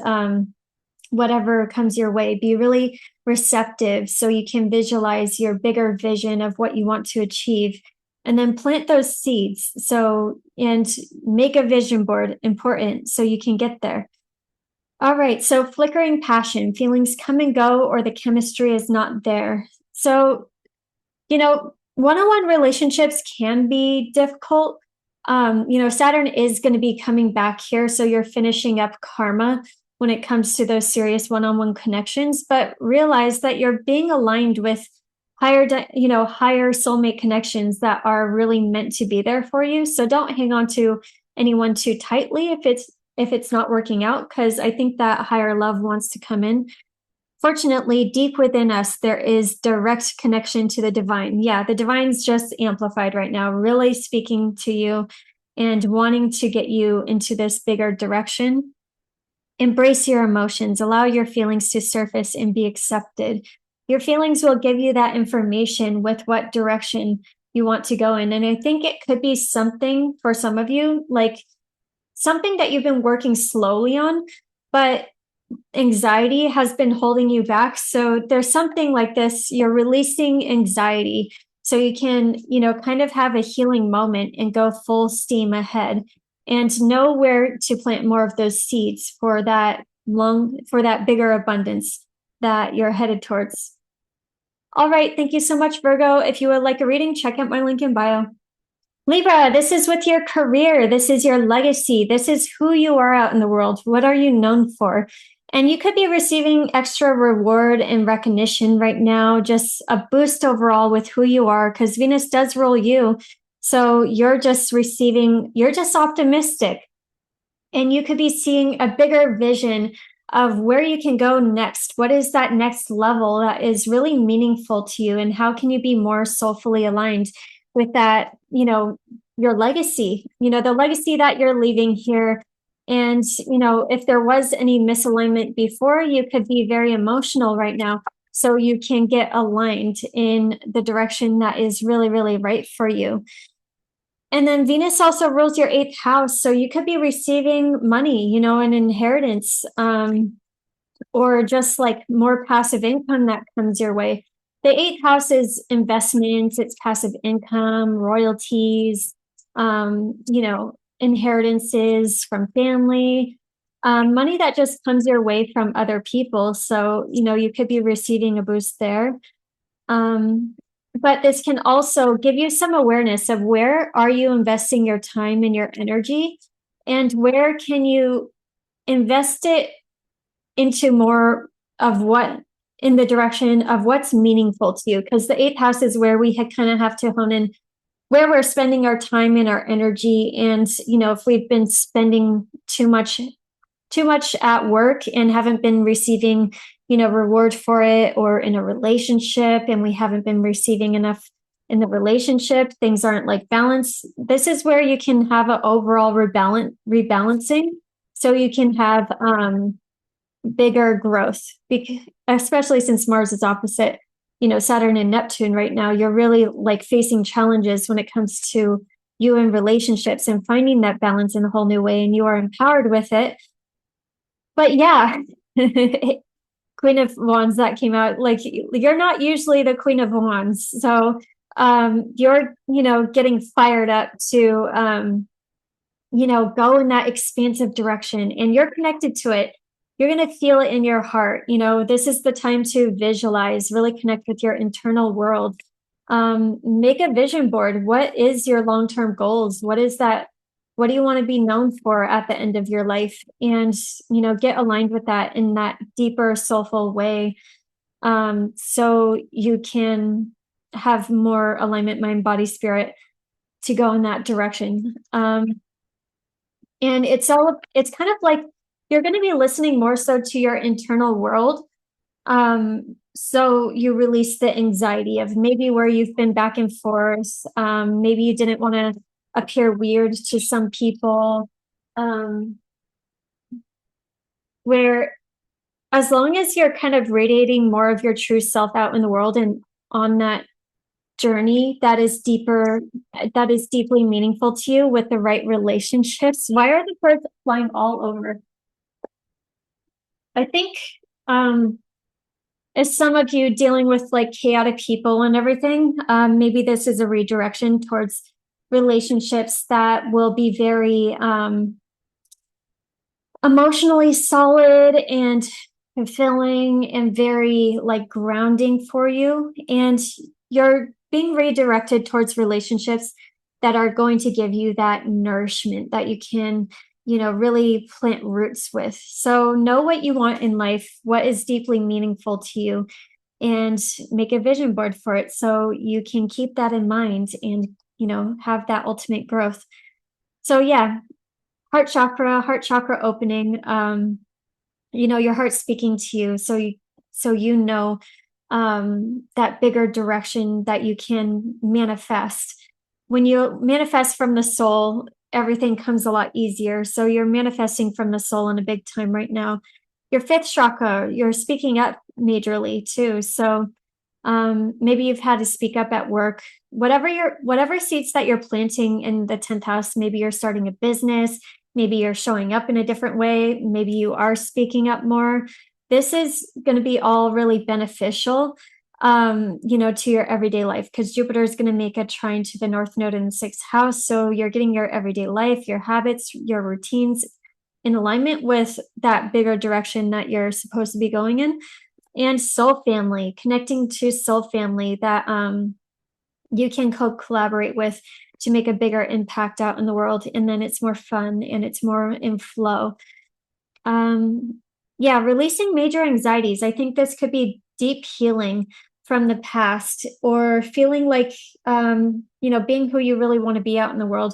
whatever comes your way. Be really receptive so you can visualize your bigger vision of what you want to achieve. And then plant those seeds. And make a vision board important so you can get there. All right. So flickering passion, feelings come and go, or the chemistry is not there. So, one-on-one relationships can be difficult. Saturn is going to be coming back here. So you're finishing up karma when it comes to those serious one-on-one connections, but realize that you're being aligned with higher soulmate connections that are really meant to be there for you. So don't hang on to, anyone too tightly if it's not working out, because I think that higher love wants to come in. Fortunately, deep within us, there is direct connection to the divine. Yeah, the divine's just amplified right now, really speaking to you and wanting to get you into this bigger direction. Embrace your emotions, allow your feelings to surface and be accepted. Your feelings will give you that information with what direction you want to go in. And I think it could be something for some of you, like something that you've been working slowly on, but anxiety has been holding you back. So there's something like this, you're releasing anxiety so you can, kind of have a healing moment and go full steam ahead and know where to plant more of those seeds for that bigger abundance that you're headed towards. All right. Thank you so much, Virgo. If you would like a reading, check out my link in bio. Libra, this is with your career. This is your legacy. This is who you are out in the world. What are you known for? And you could be receiving extra reward and recognition right now, just a boost overall with who you are, because Venus does rule you. So you're just optimistic. And you could be seeing a bigger vision of where you can go next. What is that next level that is really meaningful to you? And how can you be more soulfully aligned with that, your legacy, the legacy that you're leaving here. And, if there was any misalignment before, you could be very emotional right now. So you can get aligned in the direction that is really, really right for you. And then Venus also rules your 8th house. So you could be receiving money, an inheritance, or just like more passive income that comes your way. The 8th house is investments, it's passive income, royalties, inheritances from family, money that just comes your way from other people. So, you could be receiving a boost there. But this can also give you some awareness of where are you investing your time and your energy, and where can you invest it into more of what in the direction of what's meaningful to you. Because the 8th house is where we kind of have to hone in where we're spending our time and our energy. And, if we've been spending too much at work and haven't been receiving, reward for it, or in a relationship and we haven't been receiving enough in the relationship, things aren't like balanced. This is where you can have an overall rebalancing. So you can have, bigger growth, especially since Mars is opposite, Saturn and Neptune right now. You're really like facing challenges when it comes to you in relationships and finding that balance in a whole new way, and you are empowered with it. But yeah, Queen of Wands that came out, like you're not usually the Queen of Wands. So you're, getting fired up to, go in that expansive direction, and you're connected to it. You're going to feel it in your heart. This is the time to visualize, really connect with your internal world. Make a vision board. What is your long-term goals? What is that? What do you want to be known for at the end of your life? And, get aligned with that in that deeper, soulful way. So you can have more alignment, mind, body, spirit to go in that direction. And it's kind of like, you're going to be listening more so to your internal world. So you release the anxiety of maybe where you've been back and forth. Maybe you didn't want to appear weird to some people. Where as long as you're kind of radiating more of your true self out in the world and on that journey that is deeper, that is deeply meaningful to you with the right relationships. Why are the birds flying all over? I think as some of you dealing with like chaotic people and everything, maybe this is a redirection towards relationships that will be very emotionally solid and fulfilling and very like grounding for you. And you're being redirected towards relationships that are going to give you that nourishment that you can, really plant roots with. So know what you want in life, what is deeply meaningful to you, and make a vision board for it so you can keep that in mind and, have that ultimate growth. So yeah, heart chakra opening. Your heart's speaking to you. So you know that bigger direction that you can manifest. When you manifest from the soul, everything comes a lot easier. So you're manifesting from the soul in a big time right now. Your fifth chakra, you're speaking up majorly too. So maybe you've had to speak up at work. Whatever seeds that you're planting in the 10th house, maybe you're starting a business, maybe you're showing up in a different way, maybe you are speaking up more. This is going to be all really beneficial, to your everyday life, because Jupiter is going to make a trine to the North Node in the 6th house. So you're getting your everyday life, your habits, your routines in alignment with that bigger direction that you're supposed to be going in. And soul family, connecting to soul family that you can collaborate with to make a bigger impact out in the world. And then it's more fun and it's more in flow. Releasing major anxieties. I think this could be deep healing from the past, or feeling like, being who you really want to be out in the world,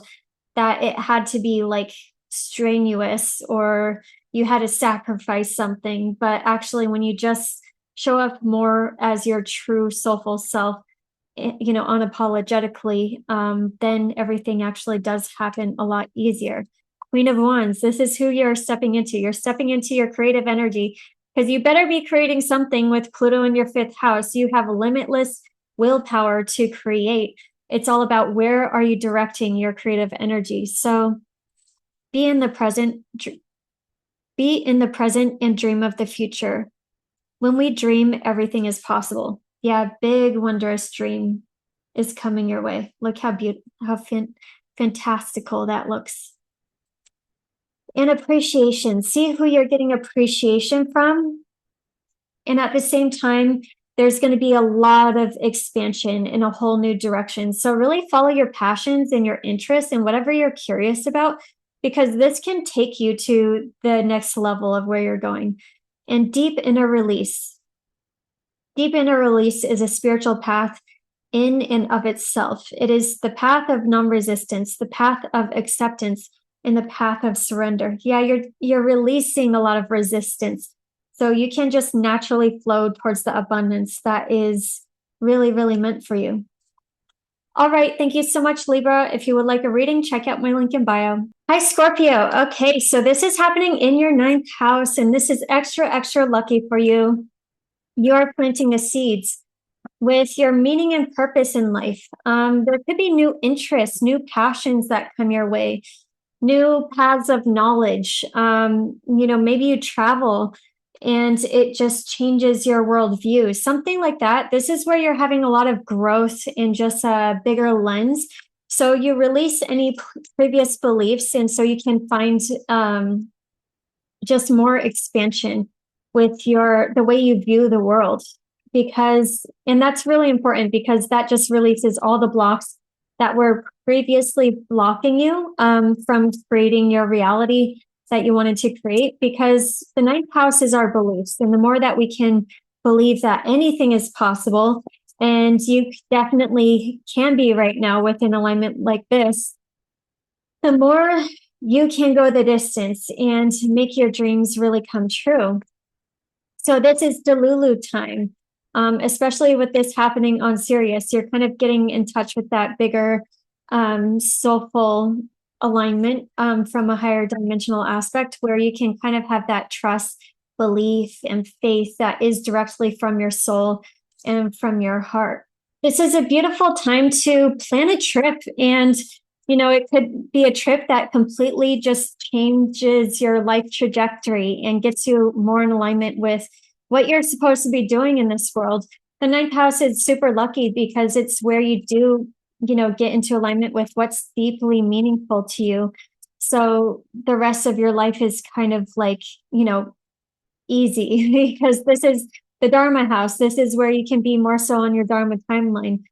that it had to be like strenuous or you had to sacrifice something. But actually, when you just show up more as your true soulful self, unapologetically, then everything actually does happen a lot easier. Queen of Wands, this is who you're stepping into. You're stepping into your creative energy, because you better be creating something with Pluto in your 5th house. You have limitless willpower to create. It's all about where are you directing your creative energy. So be in the present and dream of the future. When we dream, everything is possible. Yeah, big, wondrous dream is coming your way. Look how fantastical that looks. And appreciation. See who you're getting appreciation from. And at the same time, there's going to be a lot of expansion in a whole new direction. So really follow your passions and your interests and whatever you're curious about, because this can take you to the next level of where you're going. And deep inner release. Deep inner release is a spiritual path in and of itself. It is the path of non-resistance, the path of acceptance, and the path of surrender. Yeah, you're releasing a lot of resistance. So you can just naturally flow towards the abundance that is really, really meant for you. All right. Thank you so much, Libra. If you would like a reading, check out my link in bio. Hi, Scorpio. Okay, so this is happening in your 9th house, and this is extra, extra lucky for you. You're planting the seeds with your meaning and purpose in life. There could be new interests, new passions that come your way, new paths of knowledge. Maybe you travel and it just changes your worldview, something like that. This is where you're having a lot of growth in just a bigger lens. So you release any previous beliefs, and so you can find just more expansion with the way you view the world. And that's really important, because that just releases all the blocks that were previously blocking you from creating your reality that you wanted to create, because the 9th house is our beliefs. And the more that we can believe that anything is possible, and you definitely can be right now with an alignment like this, the more you can go the distance and make your dreams really come true. So this is Delulu time, especially with this happening on Sirius. You're kind of getting in touch with that bigger soulful alignment from a higher dimensional aspect, where you can kind of have that trust, belief, and faith that is directly from your soul and from your heart. This is a beautiful time to plan a trip, and it could be a trip that completely just changes your life trajectory and gets you more in alignment with what you're supposed to be doing in this world. The 9th house is super lucky because it's where you do, get into alignment with what's deeply meaningful to you. So the rest of your life is kind of like, easy, because this is the Dharma house. This is where you can be more so on your Dharma timeline.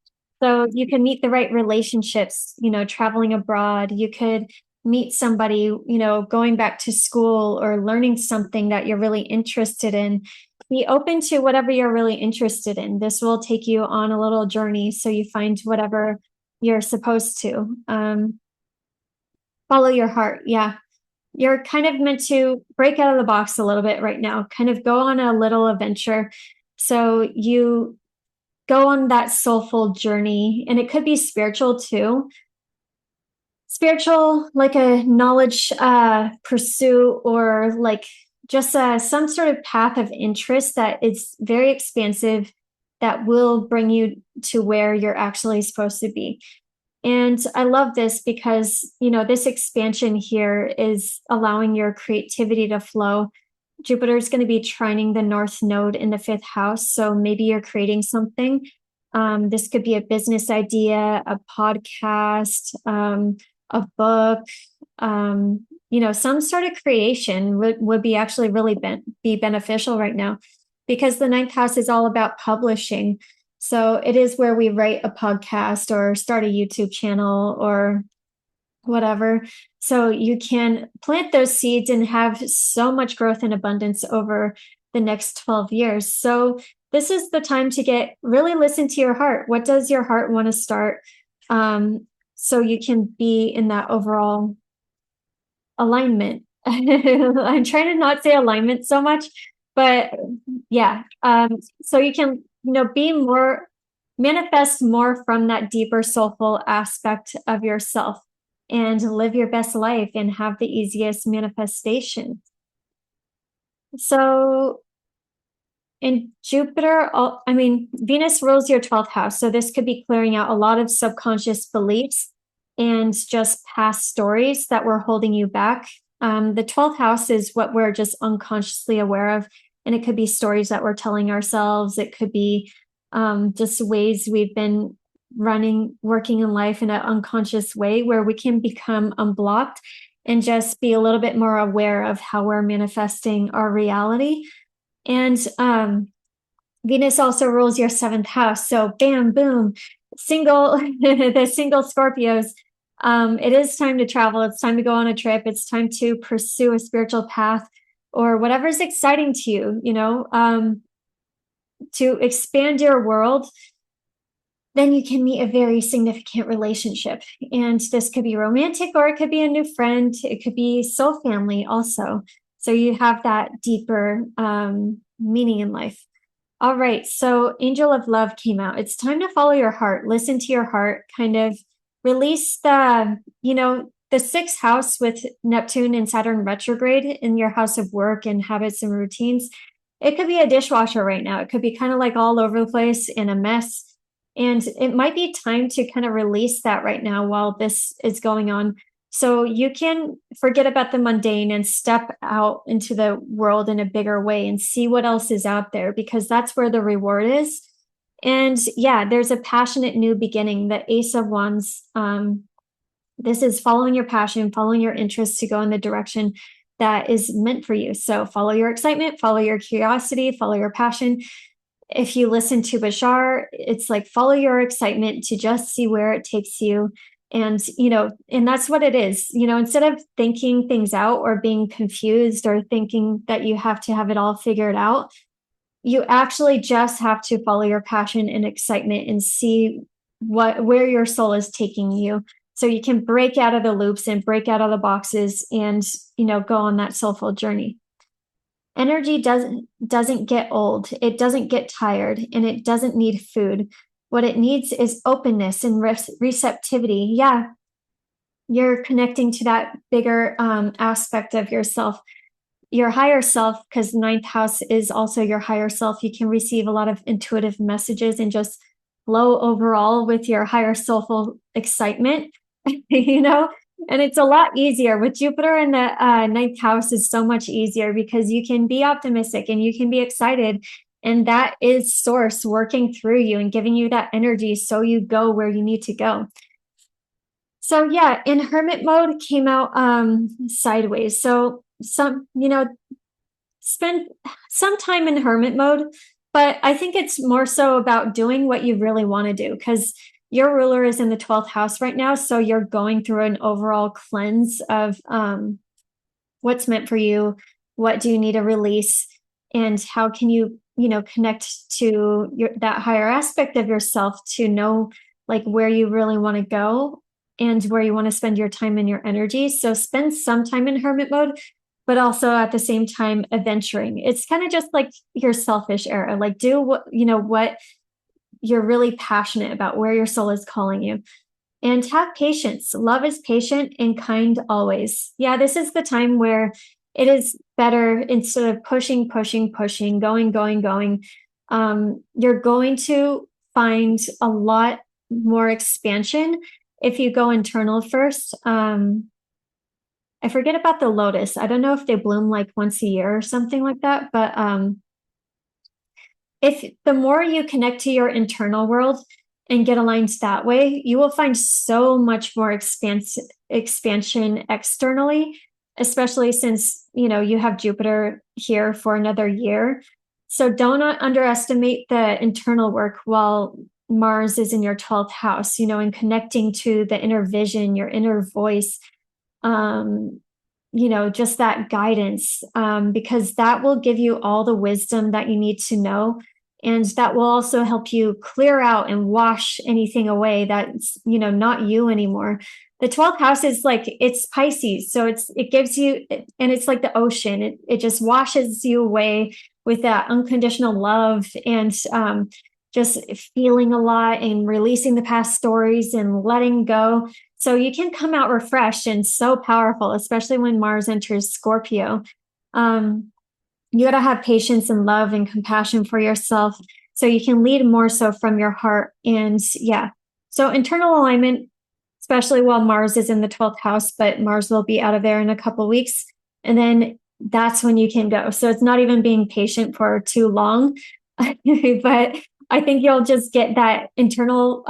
So you can meet the right relationships, traveling abroad. You could meet somebody, going back to school or learning something that you're really interested in. Be open to whatever you're really interested in. This will take you on a little journey, so you find whatever you're supposed to. Follow your heart. Yeah. you're kind of meant to break out of the box a little bit right now, kind of go on a little adventure. So you go on that soulful journey, and it could be spiritual too. Spiritual, like a knowledge pursuit, or like just some sort of path of interest that is very expansive, that will bring you to where you're actually supposed to be. And I love this because, this expansion here is allowing your creativity to flow. Jupiter is going to be trining the North Node in the fifth house. So maybe you're creating something. This could be a business idea, a podcast, a book, some sort of creation would be actually really be beneficial right now, because the ninth house is all about publishing. So it is where we write a podcast or start a YouTube channel or whatever. So you can plant those seeds and have so much growth and abundance over the next 12 years. So this is the time to really listen to your heart. What does your heart want to start? So you can be in that overall alignment. I'm trying to not say alignment so much, but yeah. So you can, manifest more from that deeper soulful aspect of yourself, and live your best life and have the easiest manifestation. So in Jupiter, Venus rules your 12th house. So this could be clearing out a lot of subconscious beliefs and just past stories that were holding you back. The 12th house is what we're just unconsciously aware of. And it could be stories that we're telling ourselves. It could be just ways we've been working in life in an unconscious way, where we can become unblocked and just be a little bit more aware of how we're manifesting our reality. And Venus also rules your 7th house. So bam, boom, the single Scorpios. It is time to travel. It's time to go on a trip. It's time to pursue a spiritual path or whatever's exciting to you, to expand your world. Then you can meet a very significant relationship. And this could be romantic, or it could be a new friend. It could be soul family also. So you have that deeper meaning in life. All right. So Angel of Love came out. It's time to follow your heart. Listen to your heart. Kind of release the 6th house with Neptune and Saturn retrograde in your house of work and habits and routines. It could be a dishwasher right now. It could be kind of like all over the place in a mess. And it might be time to kind of release that right now while this is going on. So you can forget about the mundane and step out into the world in a bigger way and see what else is out there, because that's where the reward is. And yeah, there's a passionate new beginning. The Ace of Wands, this is following your passion, following your interests to go in the direction that is meant for you. So follow your excitement, follow your curiosity, follow your passion. If you listen to Bashar, it's like follow your excitement to just see where it takes you. And, and that's what it is. Instead of thinking things out or being confused or thinking that you have to have it all figured out, you actually just have to follow your passion and excitement and see where your soul is taking you. So you can break out of the loops and break out of the boxes and, go on that soulful journey. Energy doesn't get old. It doesn't get tired, and it doesn't need food. What it needs is openness and receptivity. Yeah, you're connecting to that bigger aspect of yourself, your higher self, because 9th house is also your higher self. You can receive a lot of intuitive messages and just flow overall with your higher soulful excitement, And it's a lot easier with Jupiter in the 9th house. Is so much easier because you can be optimistic and you can be excited. And that is source working through you and giving you that energy so you go where you need to go. So yeah, in hermit mode came out sideways. So spend some time in hermit mode, but I think it's more so about doing what you really want to do, because your ruler is in the 12th house right now. So you're going through an overall cleanse of what's meant for you. What do you need to release? And how can you, connect to that higher aspect of yourself to know like where you really want to go and where you want to spend your time and your energy. So spend some time in hermit mode, but also at the same time adventuring. It's kind of just like your selfish era. Like do what, what you're really passionate about, where your soul is calling you. And have patience. Love is patient and kind always. Yeah, this is the time where it is better, instead of pushing, going. You're going to find a lot more expansion if you go internal first. I forget about the lotus. I don't know if they bloom like once a year or something like that, but if the more you connect to your internal world and get aligned that way, you will find so much more expansion externally, especially since, you have Jupiter here for another year. So don't underestimate the internal work while Mars is in your 12th house, and connecting to the inner vision, your inner voice, just that guidance, because that will give you all the wisdom that you need to know. And that will also help you clear out and wash anything away that's, not you anymore. The 12th house is like, it's Pisces. So it gives you, and it's like the ocean. It just washes you away with that unconditional love and just feeling a lot and releasing the past stories and letting go. So you can come out refreshed and so powerful, especially when Mars enters Scorpio. You got to have patience and love and compassion for yourself so you can lead more so from your heart. And yeah, so internal alignment, especially while Mars is in the 12th house, but Mars will be out of there in a couple of weeks. And then that's when you can go. So it's not even being patient for too long, but I think you'll just get that internal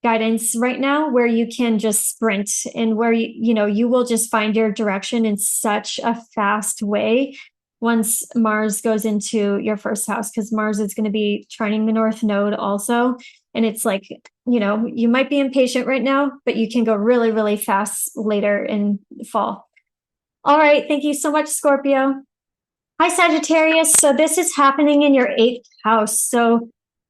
guidance right now where you can just sprint, and where you will just find your direction in such a fast way once Mars goes into your first house, because Mars is going to be trining the North Node also. And it's like, you might be impatient right now, but you can go really, really fast later in fall. All right. Thank you so much, Scorpio. Hi, Sagittarius. So this is happening in your 8th house. So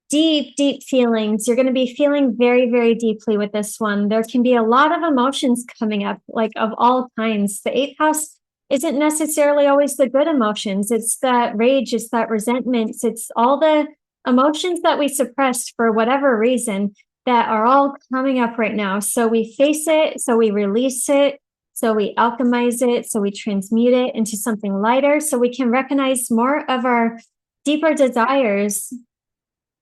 deep, deep feelings. You're going to be feeling very, very deeply with this one. There can be a lot of emotions coming up, like of all kinds. The 8th house isn't necessarily always the good emotions. It's that rage, it's that resentment, it's all the emotions that we suppressed for whatever reason that are all coming up right now. So we face it, so we release it, so we alchemize it, so we transmute it into something lighter, so we can recognize more of our deeper desires.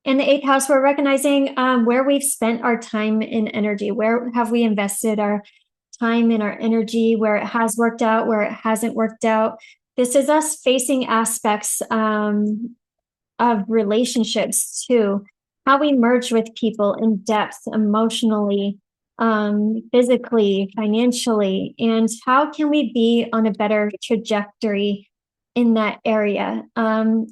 In the 8th house, we're recognizing where we've spent our time and energy. Where have we invested our time and our energy, where it has worked out, where it hasn't worked out. This is us facing aspects of relationships too, how we merge with people in depth, emotionally, physically, financially, and how can we be on a better trajectory in that area.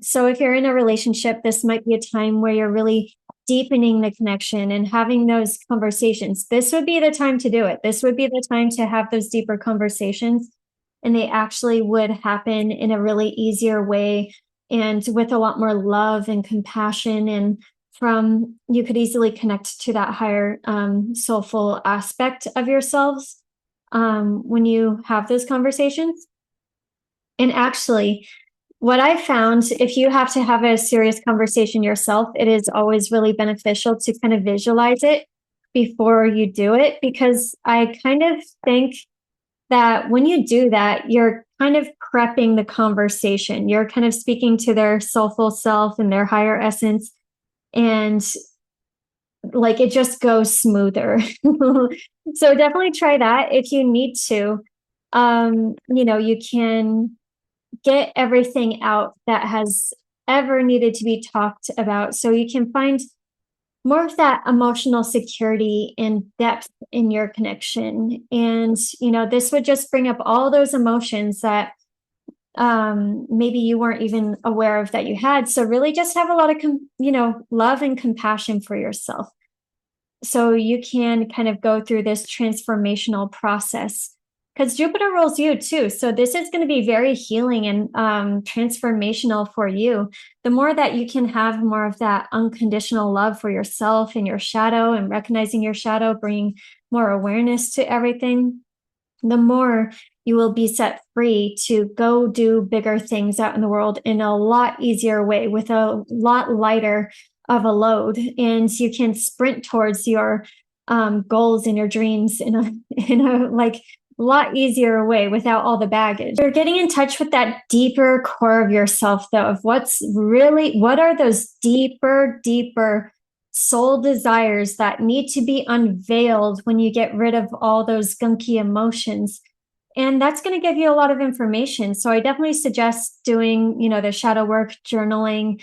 So if you're in a relationship, this might be a time where you're really deepening the connection and having those conversations. This would be the time to do it. This would be the time to have those deeper conversations. And they actually would happen in a really easier way and with a lot more love and compassion. And you could easily connect to that higher soulful aspect of yourselves when you have those conversations. And actually, what I found, if you have to have a serious conversation yourself, it is always really beneficial to kind of visualize it before you do it, because I kind of think that when you do that, you're kind of prepping the conversation. You're kind of speaking to their soulful self and their higher essence, and like it just goes smoother. So definitely try that if you need to. You can get everything out that has ever needed to be talked about, so you can find more of that emotional security and depth in your connection. And this would just bring up all those emotions that maybe you weren't even aware of that you had. So really just have a lot of love and compassion for yourself, so you can kind of go through this transformational process because Jupiter rules you too. So this is going to be very healing and transformational for you. The more that you can have more of that unconditional love for yourself and your shadow, and recognizing your shadow, bringing more awareness to everything, the more you will be set free to go do bigger things out in the world in a lot easier way, with a lot lighter of a load. And you can sprint towards your goals and your dreams in a like lot easier way without all the baggage. You're getting in touch with that deeper core of yourself, though, of what are those deeper soul desires that need to be unveiled when you get rid of all those gunky emotions. And that's going to give you a lot of information. So I definitely suggest doing, the shadow work, journaling,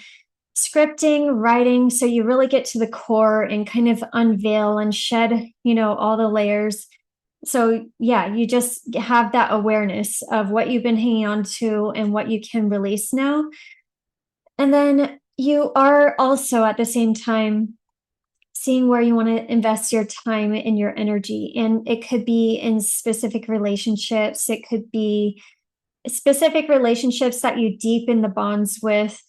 scripting, writing, so you really get to the core and kind of unveil and shed, all the layers. So yeah, you just have that awareness of what you've been hanging on to and what you can release now. And then you are also at the same time seeing where you want to invest your time and your energy. And it could be in specific relationships. It could be specific relationships that you deepen the bonds with.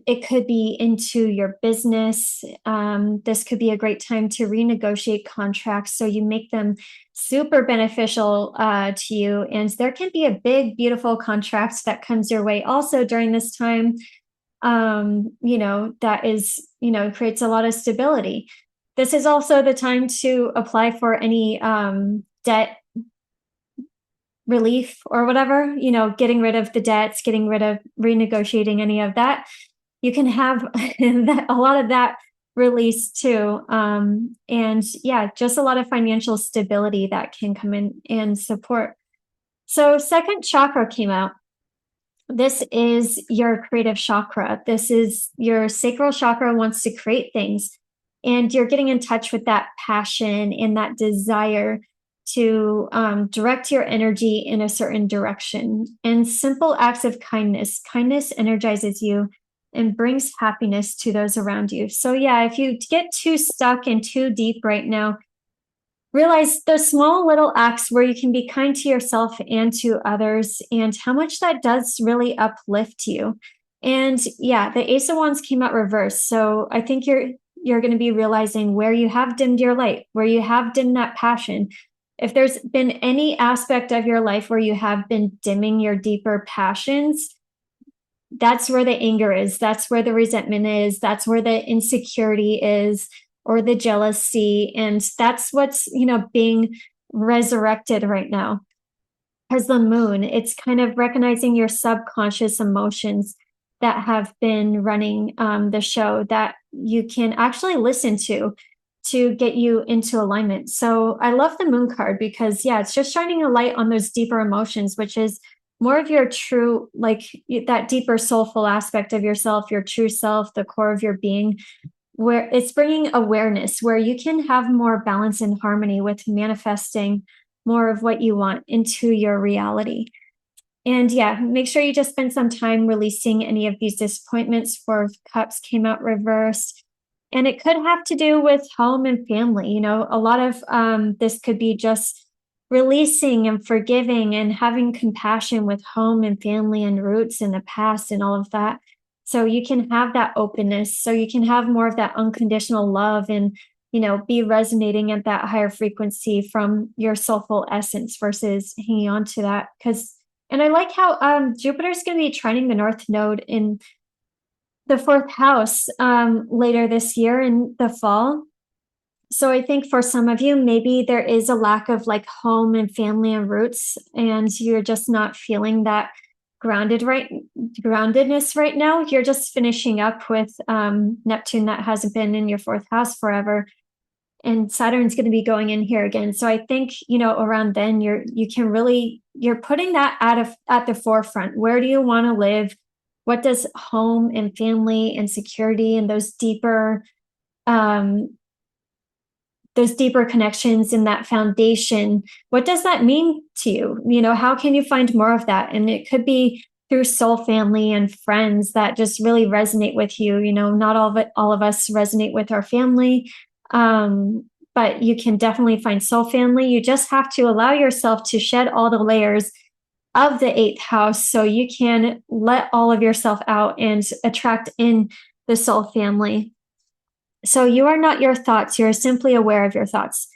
It could be into your business. This could be a great time to renegotiate contracts so you make them super beneficial to you. And there can be a big, beautiful contract that comes your way also during this time. That is, creates a lot of stability. This is also the time to apply for any debt relief or whatever, getting rid of the debts, getting rid of renegotiating any of that. You can have a lot of that released too. And yeah, just a lot of financial stability that can come in and support. So second chakra came out. This is your creative chakra. This is your sacral chakra, wants to create things. And you're getting in touch with that passion and that desire to direct your energy in a certain direction. And simple acts of kindness. Kindness energizes you and brings happiness to those around you. So yeah, if you get too stuck and too deep right now, realize those small little acts where you can be kind to yourself and to others, and how much that does really uplift you. And yeah, the Ace of Wands came out reversed. So I think you're going to be realizing where you have dimmed your light, where you have dimmed that passion. If there's been any aspect of your life where you have been dimming your deeper passions, that's where the anger is. That's where the resentment is. That's where the insecurity is, or the jealousy. And that's what's, being resurrected right now. Because the moon, it's kind of recognizing your subconscious emotions that have been running the show that you can actually listen to get you into alignment. So I love the moon card because, yeah, it's just shining a light on those deeper emotions, which is more of your true, like that deeper soulful aspect of yourself, your true self, the core of your being, where it's bringing awareness, where you can have more balance and harmony with manifesting more of what you want into your reality. And yeah, make sure you just spend some time releasing any of these disappointments. Four of Cups came out reversed. And it could have to do with home and family. A lot of this could be just releasing and forgiving and having compassion with home and family and roots in the past and all of that. So you can have that openness, so you can have more of that unconditional love and, be resonating at that higher frequency from your soulful essence versus hanging on to that. And I like how Jupiter's going to be trining the North Node in the fourth house later this year in the fall. So I think for some of you, maybe there is a lack of like home and family and roots, and you're just not feeling that groundedness right now. You're just finishing up with Neptune that hasn't been in your fourth house forever. And Saturn's going to be going in here again. So I think, around then you're putting that at the forefront. Where do you want to live? What does home and family and security and those deeper connections in that foundation, what does that mean to you? How can you find more of that? And it could be through soul family and friends that just really resonate with you. Not all of us resonate with our family. but you can definitely find soul family. You just have to allow yourself to shed all the layers of the 8th house so you can let all of yourself out and attract in the soul family. So you are not your thoughts. You're simply aware of your thoughts.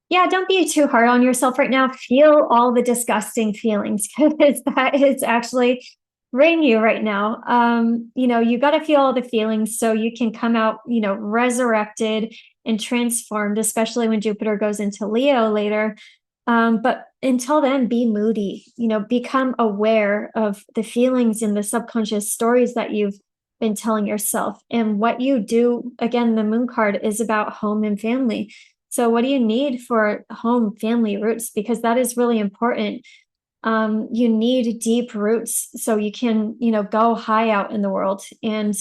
Yeah, don't be too hard on yourself right now. Feel all the disgusting feelings because that is actually bring you right now. You got to feel all the feelings so you can come out, resurrected and transformed, especially when Jupiter goes into Leo later. But until then, be moody, become aware of the feelings and the subconscious stories that you've been telling yourself. And what you do, again, the moon card is about home and family. So what do you need for home, family, roots? Because that is really important. You need deep roots so you can, go high out in the world. And,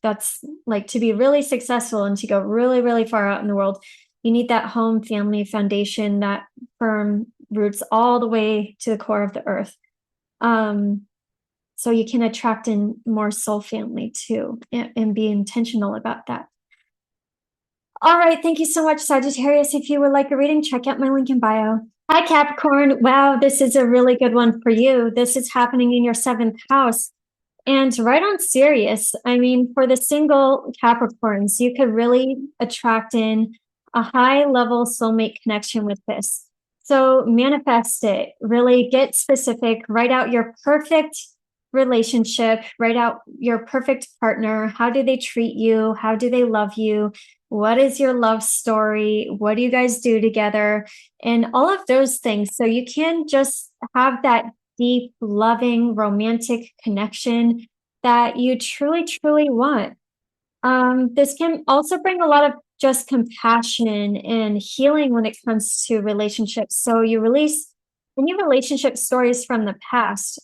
that's like to be really successful and to go really, really far out in the world. You need that home, family foundation, that firm roots all the way to the core of the earth. So you can attract in more soul family too, and be intentional about that. All right. Thank you so much, Sagittarius. If you would like a reading, check out my link in bio. Hi, Capricorn. Wow, this is a really good one for you. This is happening in your 7th house. And right on serious, I mean, for the single Capricorns, you could really attract in a high level soulmate connection with this. So manifest it, really get specific, write out your perfect relationship, write out your perfect partner. How do they treat you? How do they love you? What is your love story? What do you guys do together? And all of those things. So you can just have that deep, loving, romantic connection that you truly, truly want. This can also bring a lot of just compassion and healing when it comes to relationships. So you release any relationship stories from the past.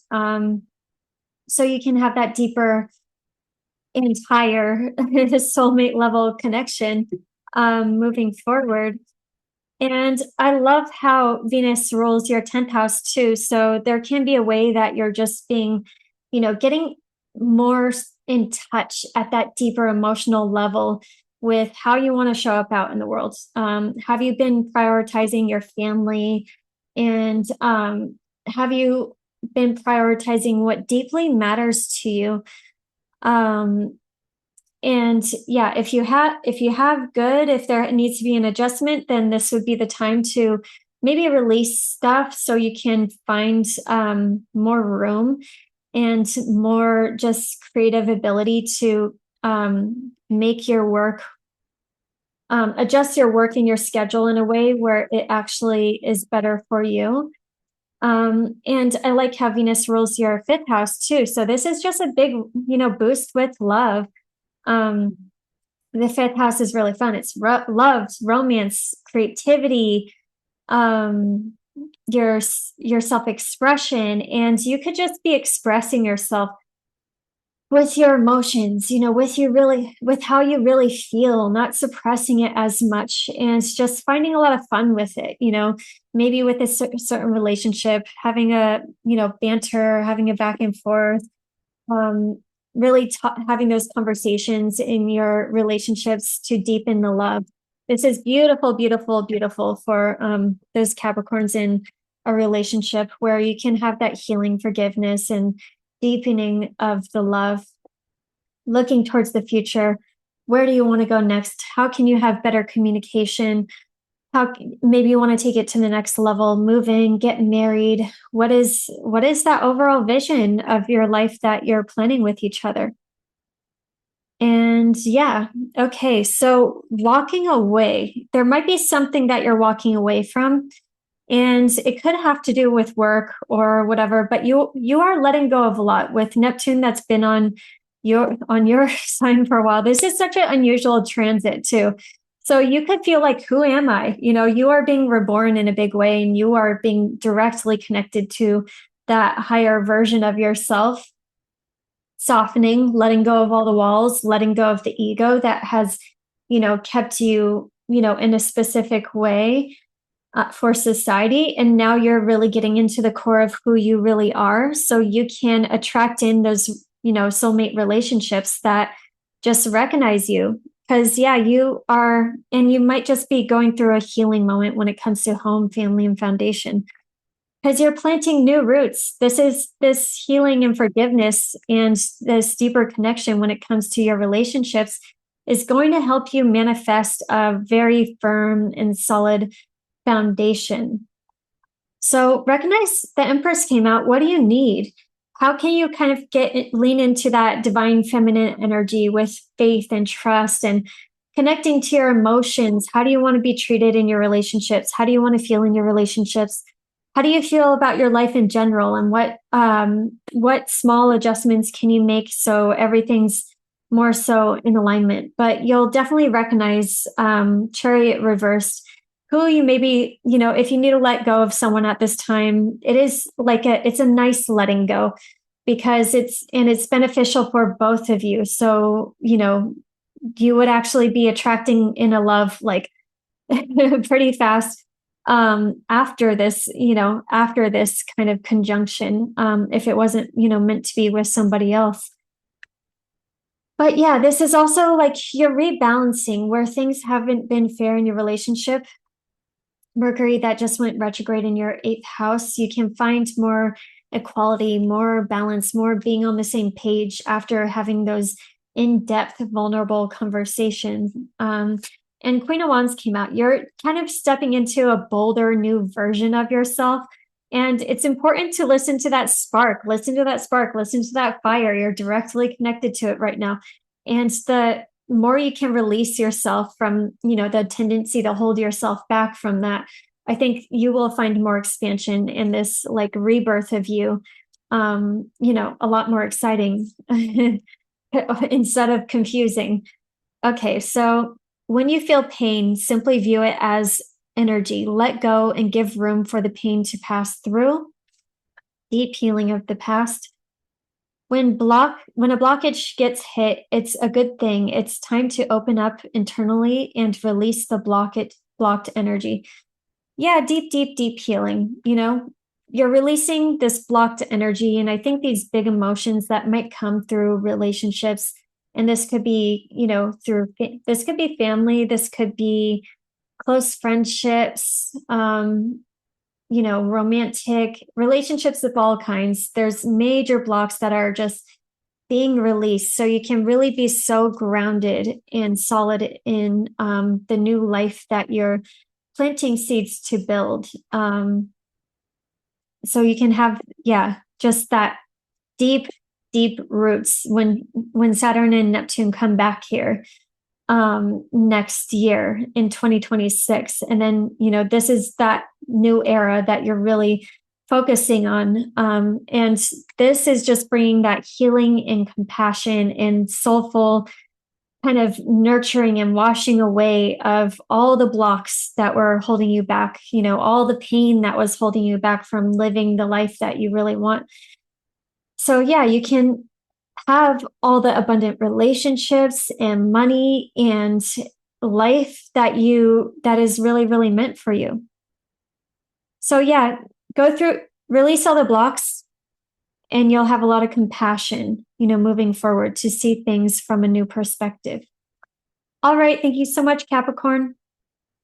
So you can have that deeper and higher soulmate level connection moving forward. And I love how Venus rules your 10th house too. So there can be a way that you're just being, getting more in touch at that deeper emotional level with how you want to show up out in the world. Have you been prioritizing your family? And have you been prioritizing what deeply matters to you? And yeah, if you have good, if there needs to be an adjustment, then this would be the time to maybe release stuff so you can find more room and more just creative ability to make your work, adjust your work and your schedule in a way where it actually is better for you. And I like how Venus rules your 5th house too. So this is just a big, boost with love. The 5th house is really fun. It's love, romance, creativity, your self-expression, and you could just be expressing yourself with your emotions, with how you really feel, not suppressing it as much, and just finding a lot of fun with it. Maybe with a certain relationship, having a banter, having a back and forth. Really having those conversations in your relationships to deepen the love. This is beautiful, beautiful, beautiful for those Capricorns in a relationship where you can have that healing, forgiveness, and deepening of the love. Looking towards the future, where do you want to go next? How can you have better communication? How maybe you want to take it to the next level, move in, get married. What is that overall vision of your life that you're planning with each other? And yeah, okay. So walking away, there might be something that you're walking away from, and it could have to do with work or whatever, but you are letting go of a lot with Neptune that's been on your sign for a while. This is such an unusual transit too. So you could feel like, who am I? You are being reborn in a big way, and you are being directly connected to that higher version of yourself, softening, letting go of all the walls, letting go of the ego that has, kept you, in a specific way for society. And now you're really getting into the core of who you really are. So you can attract in those, soulmate relationships that just recognize you because yeah, you are, and you might just be going through a healing moment when it comes to home, family, and foundation. Because you're planting new roots. This is this healing and forgiveness and this deeper connection when it comes to your relationships is going to help you manifest a very firm and solid foundation. So recognize the Empress came out. What do you need? How can you kind of lean into that divine feminine energy with faith and trust and connecting to your emotions? How do you want to be treated in your relationships? How do you want to feel in your relationships? How do you feel about your life in general? And what small adjustments can you make so everything's more so in alignment? But you'll definitely recognize Chariot reversed, who you maybe, if you need to let go of someone at this time, it is it's a nice letting go because it's beneficial for both of you. So, you would actually be attracting in a love like pretty fast after this kind of conjunction, if it wasn't, meant to be with somebody else. But yeah, this is also like you're rebalancing where things haven't been fair in your relationship. Mercury that just went retrograde in your 8th house, you can find more equality, more balance, more being on the same page after having those in-depth, vulnerable conversations. And Queen of Wands came out. You're kind of stepping into a bolder, new version of yourself. And it's important to listen to that spark, listen to that fire. You're directly connected to it right now. And the more you can release yourself from, the tendency to hold yourself back from that, I think you will find more expansion in this like rebirth of you, a lot more exciting instead of confusing. Okay, so when you feel pain, simply view it as energy. Let go and give room for the pain to pass through. Deep healing of the past. When a blockage gets hit, it's a good thing. It's time to open up internally and release the blocked energy. Yeah, deep healing, You're releasing this blocked energy. And I think these big emotions that might come through relationships, and this could be, this could be family, this could be close friendships, romantic relationships of all kinds. There's major blocks that are just being released. So you can really be so grounded and solid in the new life that you're planting seeds to build. So you can have, just that deep roots when Saturn and Neptune come back here next year in 2026. And then, this is that new era that you're really focusing on. And this is just bringing that healing and compassion and soulful kind of nurturing and washing away of all the blocks that were holding you back, all the pain that was holding you back from living the life that you really want. So yeah, you can have all the abundant relationships and money and life that is really, really meant for you. So yeah, release all the blocks and you'll have a lot of compassion, moving forward to see things from a new perspective. All right. Thank you so much, Capricorn.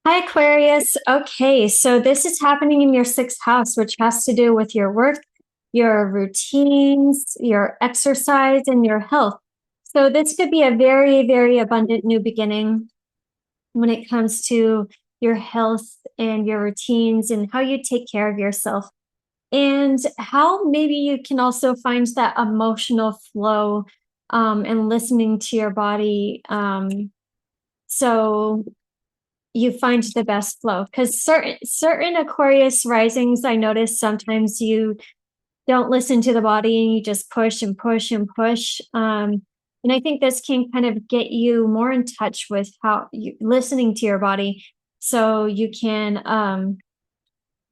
Hi, Aquarius. Okay. So this is happening in your 6th house, which has to do with your work, your routines, your exercise, and your health. So this could be a very, very abundant new beginning when it comes to your health and your routines and how you take care of yourself. And how maybe you can also find that emotional flow and listening to your body. So you find the best flow, because certain Aquarius risings, I notice sometimes you don't listen to the body and you just push and push and push. And I think this can kind of get you more in touch with how you listening to your body so you can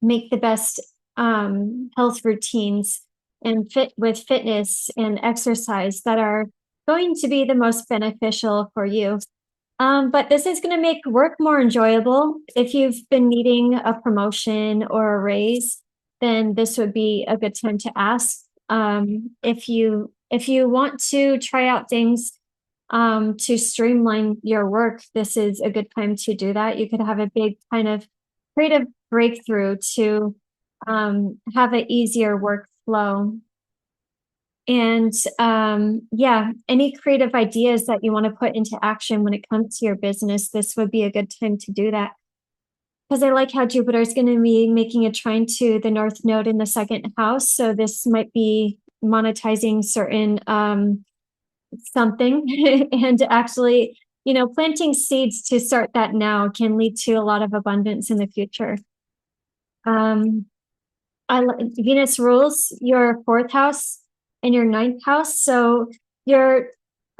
make the best health routines and fitness and exercise that are going to be the most beneficial for you. But this is going to make work more enjoyable. If you've been needing a promotion or a raise, then this would be a good time to ask. If you want to try out things to streamline your work, this is a good time to do that. You could have a big kind of creative breakthrough to have an easier workflow. And yeah, any creative ideas that you want to put into action when it comes to your business, this would be a good time to do that. Because I like how Jupiter is going to be making a trine to the North Node in the second house. So this might be monetizing certain something and actually, planting seeds to start that now can lead to a lot of abundance in the future. Venus rules your fourth house and your ninth house. So you're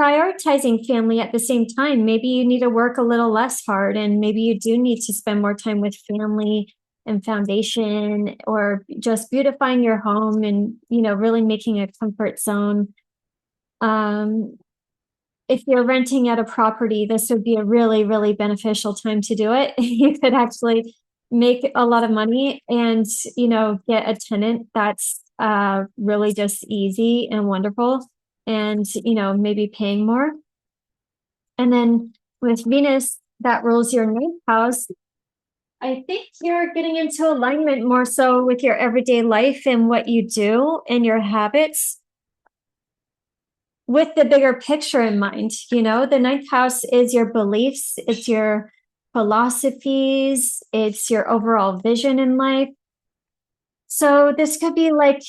prioritizing family at the same time. Maybe you need to work a little less hard, and maybe you do need to spend more time with family and foundation, or just beautifying your home and, really making a comfort zone. If you're renting at a property, this would be a really, really beneficial time to do it. You could actually make a lot of money and, get a tenant that's really just easy and wonderful, and, maybe paying more. And then with Venus, that rules your ninth house, I think you're getting into alignment more so with your everyday life and what you do and your habits, with the bigger picture in mind. The ninth house is your beliefs, it's your philosophies, it's your overall vision in life. So this could be like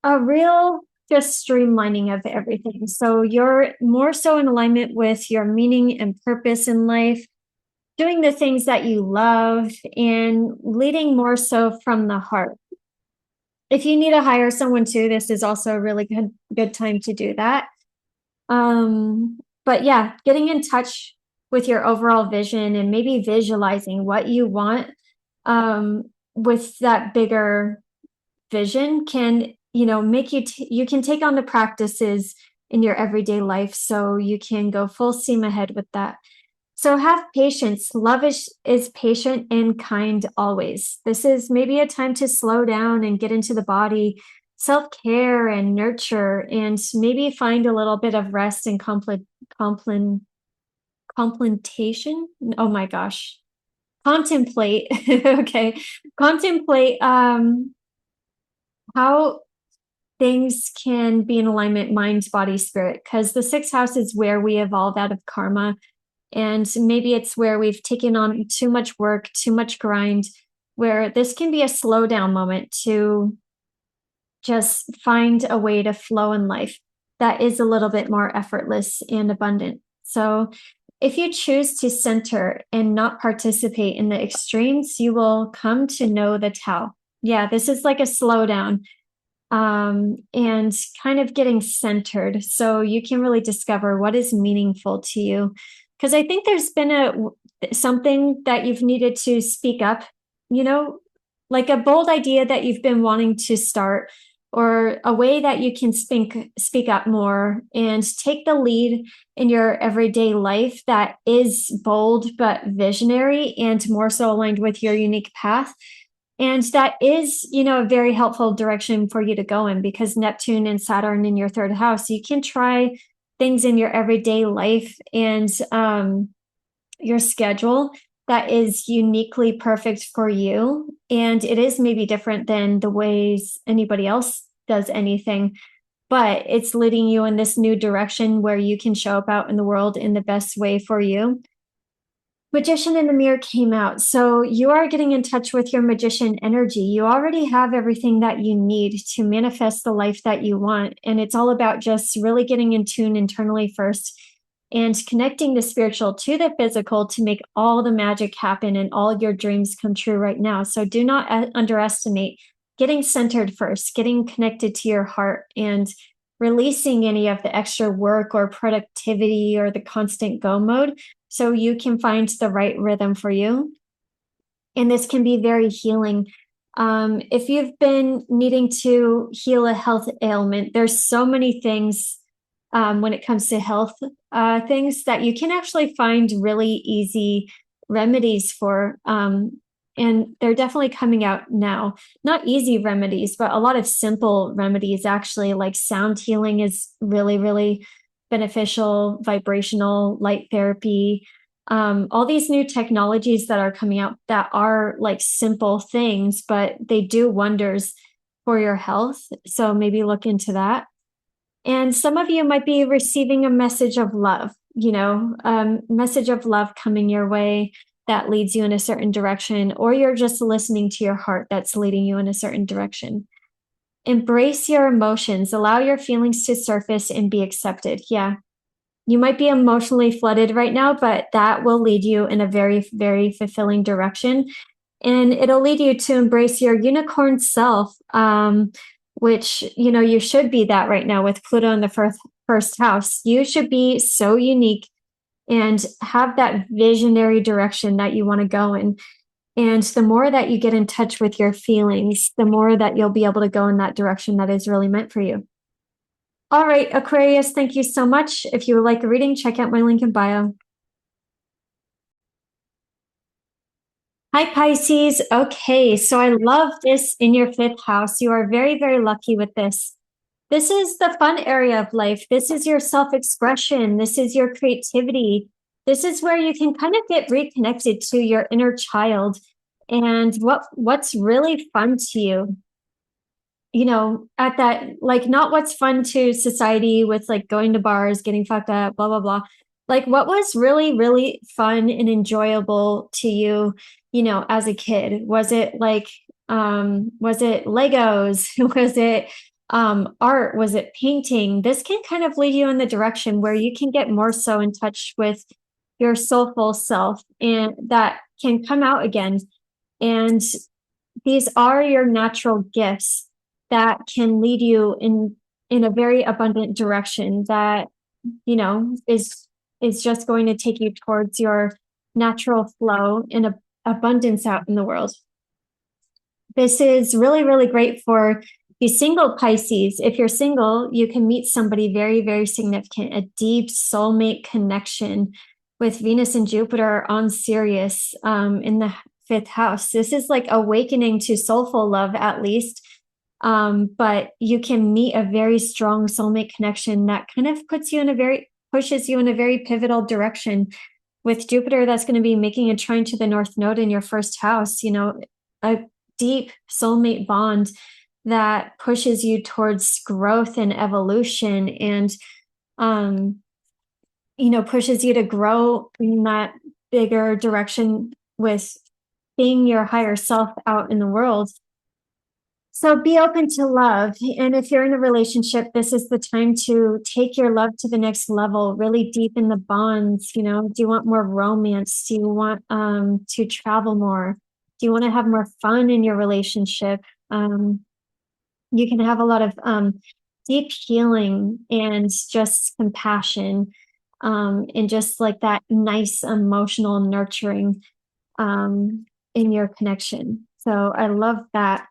a real just streamlining of everything. So you're more so in alignment with your meaning and purpose in life, doing the things that you love, and leading more so from the heart. If you need to hire someone too, this is also a really good time to do that. But yeah, getting in touch with your overall vision and maybe visualizing what you want with that bigger vision can, make you can take on the practices in your everyday life, so you can go full steam ahead with that. So have patience. Love is patient and kind always. This is maybe a time to slow down and get into the body, self-care and nurture, and maybe find a little bit of rest and contemplation. Oh my gosh. Contemplate. Okay. Contemplate how things can be in alignment, mind, body, spirit, because the sixth house is where we evolve out of karma. And maybe it's where we've taken on too much work, too much grind, where this can be a slow down moment to just find a way to flow in life that is a little bit more effortless and abundant. So if you choose to center and not participate in the extremes, you will come to know the Tao. Yeah, this is like a slowdown and kind of getting centered, so you can really discover what is meaningful to you. Because I think there's been something that you've needed to speak up, like a bold idea that you've been wanting to start, or a way that you can speak up more and take the lead in your everyday life that is bold but visionary and more so aligned with your unique path. And that is, a very helpful direction for you to go in, because Neptune and Saturn in your third house, you can try things in your everyday life and your schedule that is uniquely perfect for you. And it is maybe different than the ways anybody else does anything, but it's leading you in this new direction where you can show up out in the world in the best way for you. Magician in the mirror came out. So you are getting in touch with your magician energy. You already have everything that you need to manifest the life that you want. And it's all about just really getting in tune internally first and connecting the spiritual to the physical to make all the magic happen and all your dreams come true right now. So do not underestimate getting centered first, getting connected to your heart, and releasing any of the extra work or productivity or the constant go mode, so you can find the right rhythm for you. And this can be very healing. If you've been needing to heal a health ailment, there's so many things when it comes to health things that you can actually find really easy remedies for. And they're definitely coming out now. Not easy remedies, but a lot of simple remedies, actually, like sound healing is really, really beneficial vibrational light therapy, all these new technologies that are coming out that are like simple things, but they do wonders for your health. So maybe look into that. And some of you might be receiving a message of love, message of love coming your way that leads you in a certain direction, or you're just listening to your heart that's leading you in a certain direction. Embrace your emotions, allow your feelings to surface and be accepted. Yeah. You might be emotionally flooded right now, but that will lead you in a very, very fulfilling direction. And it'll lead you to embrace your unicorn self, which, you should be that right now with Pluto in the first house. You should be so unique and have that visionary direction that you want to go in. And the more that you get in touch with your feelings, the more that you'll be able to go in that direction that is really meant for you. All right, Aquarius, thank you so much. If you would like a reading, check out my link in bio. Hi, Pisces. Okay, so I love this in your fifth house. You are very, very lucky with this. This is the fun area of life. This is your self-expression. This is your creativity. This is where you can kind of get reconnected to your inner child and what's really fun to you. At that, like, not what's fun to society with like going to bars, getting fucked up, blah, blah, blah. Like, what was really, really fun and enjoyable to you, as a kid? Was it was it Legos? Was it art? Was it painting? This can kind of lead you in the direction where you can get more so in touch with your soulful self, and that can come out again. And these are your natural gifts that can lead you in a very abundant direction that is just going to take you towards your natural flow and abundance out in the world. This is really, really great for you single Pisces. If you're single, you can meet somebody very, very significant, a deep soulmate connection with Venus and Jupiter on Sirius in the fifth house. This is like awakening to soulful love, at least. But you can meet a very strong soulmate connection that kind of pushes you in a very pivotal direction. With Jupiter, that's going to be making a trine to the North Node in your first house, a deep soulmate bond that pushes you towards growth and evolution and, pushes you to grow in that bigger direction with being your higher self out in the world. So be open to love. And if you're in a relationship, this is the time to take your love to the next level, really deepen the bonds. Do you want more romance? Do you want to travel more? Do you want to have more fun in your relationship? You can have a lot of deep healing and just compassion and just like that nice emotional nurturing in your connection. So I love that.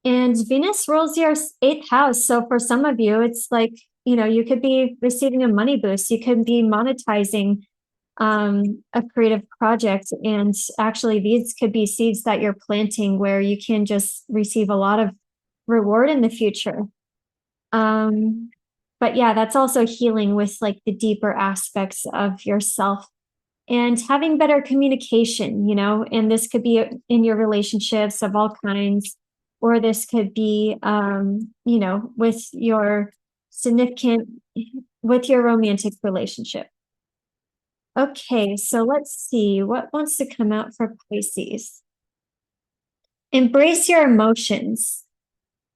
And Venus rules your eighth house. So for some of you, it's like, you could be receiving a money boost. You could be monetizing a creative project. And actually, these could be seeds that you're planting where you can just receive a lot of reward in the future. But yeah, that's also healing with like the deeper aspects of yourself and having better communication, and this could be in your relationships of all kinds. Or this could be, with your romantic relationship. Okay, so let's see what wants to come out for Pisces. Embrace your emotions.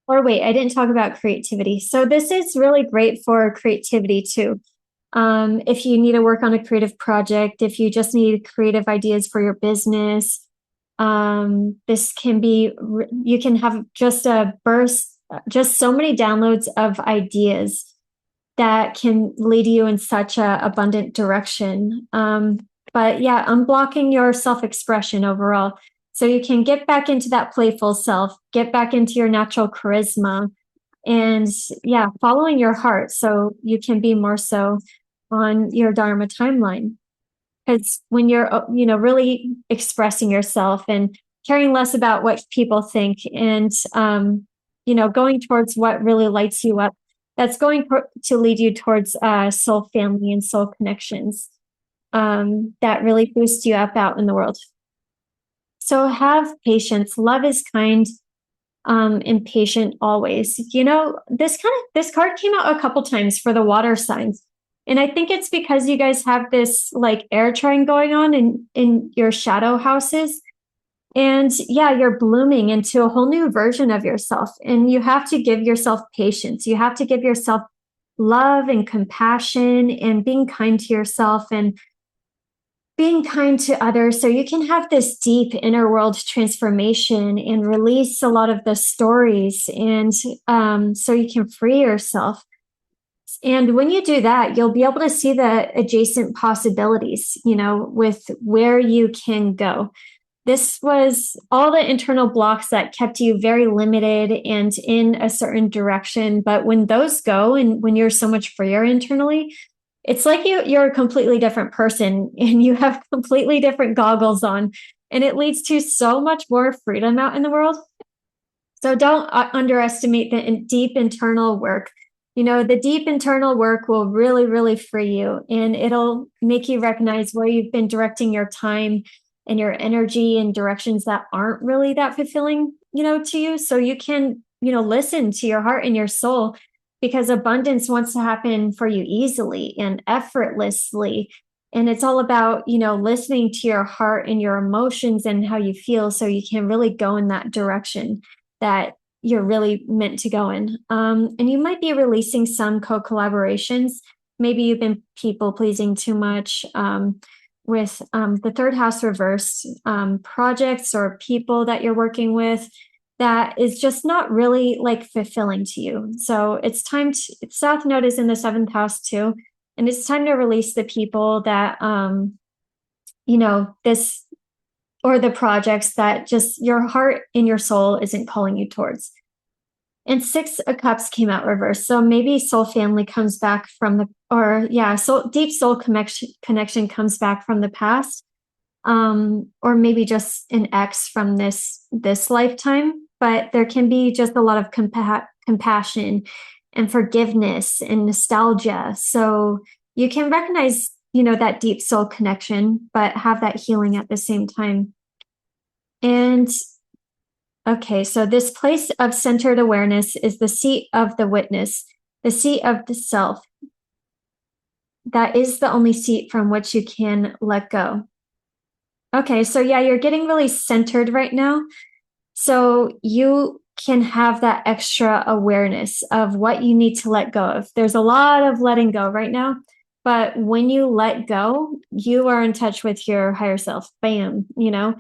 Or wait, I didn't talk about creativity. So this is really great for creativity too. If you need to work on a creative project, if you just need creative ideas for your business, this can be, you can have just a burst, just so many downloads of ideas that can lead you in such a abundant direction. But yeah, unblocking your self-expression overall. So you can get back into that playful self, get back into your natural charisma, and yeah, following your heart. So you can be more so on your Dharma timeline. Because when you're, really expressing yourself and caring less about what people think and, going towards what really lights you up, that's going to lead you towards soul family and soul connections that really boost you up out in the world. So have patience. Love is kind and patient always. You know, this card came out a couple times for the water signs. And I think it's because you guys have this like air trine going on in your shadow houses. And yeah, you're blooming into a whole new version of yourself. And you have to give yourself patience. You have to give yourself love and compassion and being kind to yourself and being kind to others so you can have this deep inner world transformation and release a lot of the stories and so you can free yourself. And when you do that, you'll be able to see the adjacent possibilities, you know, with where you can go. This was all the internal blocks that kept you very limited and in a certain direction. But when those go and when you're so much freer internally, it's like you're a completely different person and you have completely different goggles on. And it leads to so much more freedom out in the world. So don't underestimate the deep internal work. You know, the deep internal work will really, really free you and it'll make you recognize where you've been directing your time and your energy in directions that aren't really that fulfilling, you know, to you. So you can, you know, listen to your heart and your soul because abundance wants to happen for you easily and effortlessly. And it's all about, you know, listening to your heart and your emotions and how you feel so you can really go in that direction that you're really meant to go in. And you might be releasing some co-collaborations. Maybe you've been people pleasing too much with the third house reversed, projects or people that you're working with that is just not really like fulfilling to you. So it's time to, South Node is in the seventh house too. And it's time to release the people that, you know, this or the projects that just your heart and your soul isn't calling you towards. And Six of Cups came out reversed. So maybe soul family comes back from the, or yeah, soul, deep soul connection comes back from the past. Or maybe just an ex from this lifetime. But there can be just a lot of compassion and forgiveness and nostalgia. So you can recognize, you know, that deep soul connection, but have that healing at the same time. And okay, so this place of centered awareness is the seat of the witness, the seat of the self. That is the only seat from which you can let go. Okay, so yeah, you're getting really centered right now. So you can have that extra awareness of what you need to let go of. There's a lot of letting go right now, but when you let go, you are in touch with your higher self. Bam, you know.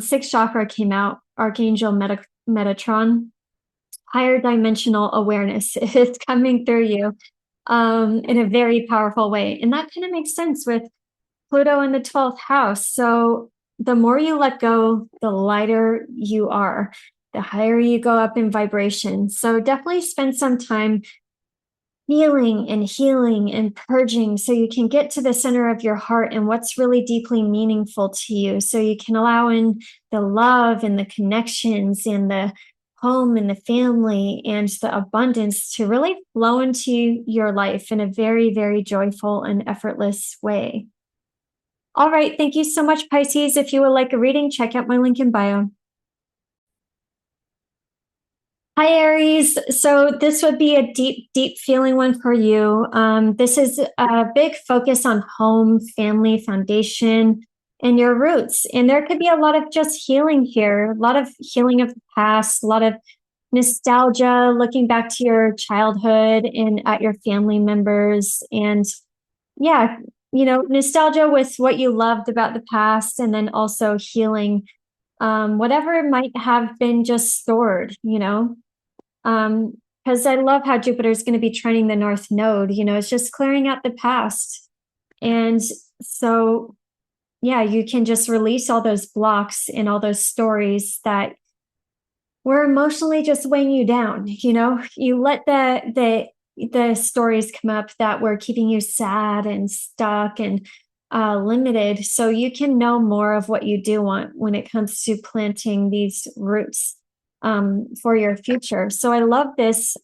Sixth chakra came out, Archangel Metatron, higher dimensional awareness is coming through you in a very powerful way. And that kind of makes sense with Pluto in the 12th house. So the more you let go, the lighter you are, the higher you go up in vibration. So definitely spend some time healing and purging so you can get to the center of your heart and what's really deeply meaningful to you. So you can allow in the love and the connections and the home and the family and the abundance to really flow into your life in a very, very joyful and effortless way. All right. Thank you so much, Pisces. If you would like a reading, check out my link in bio. Hi, Aries. So this would be a deep, deep feeling one for you. This is a big focus on home, family, foundation, and your roots. And there could be a lot of just healing here, a lot of healing of the past, a lot of nostalgia, looking back to your childhood and at your family members. And yeah, you know, nostalgia with what you loved about the past, and then also healing whatever might have been just stored, you know. Because I love how Jupiter is going to be trining the North Node, you know, it's just clearing out the past. And so, yeah, you can just release all those blocks and all those stories that were emotionally just weighing you down. You know, you let the stories come up that were keeping you sad and stuck and limited, so you can know more of what you do want when it comes to planting these roots for your future. So I love this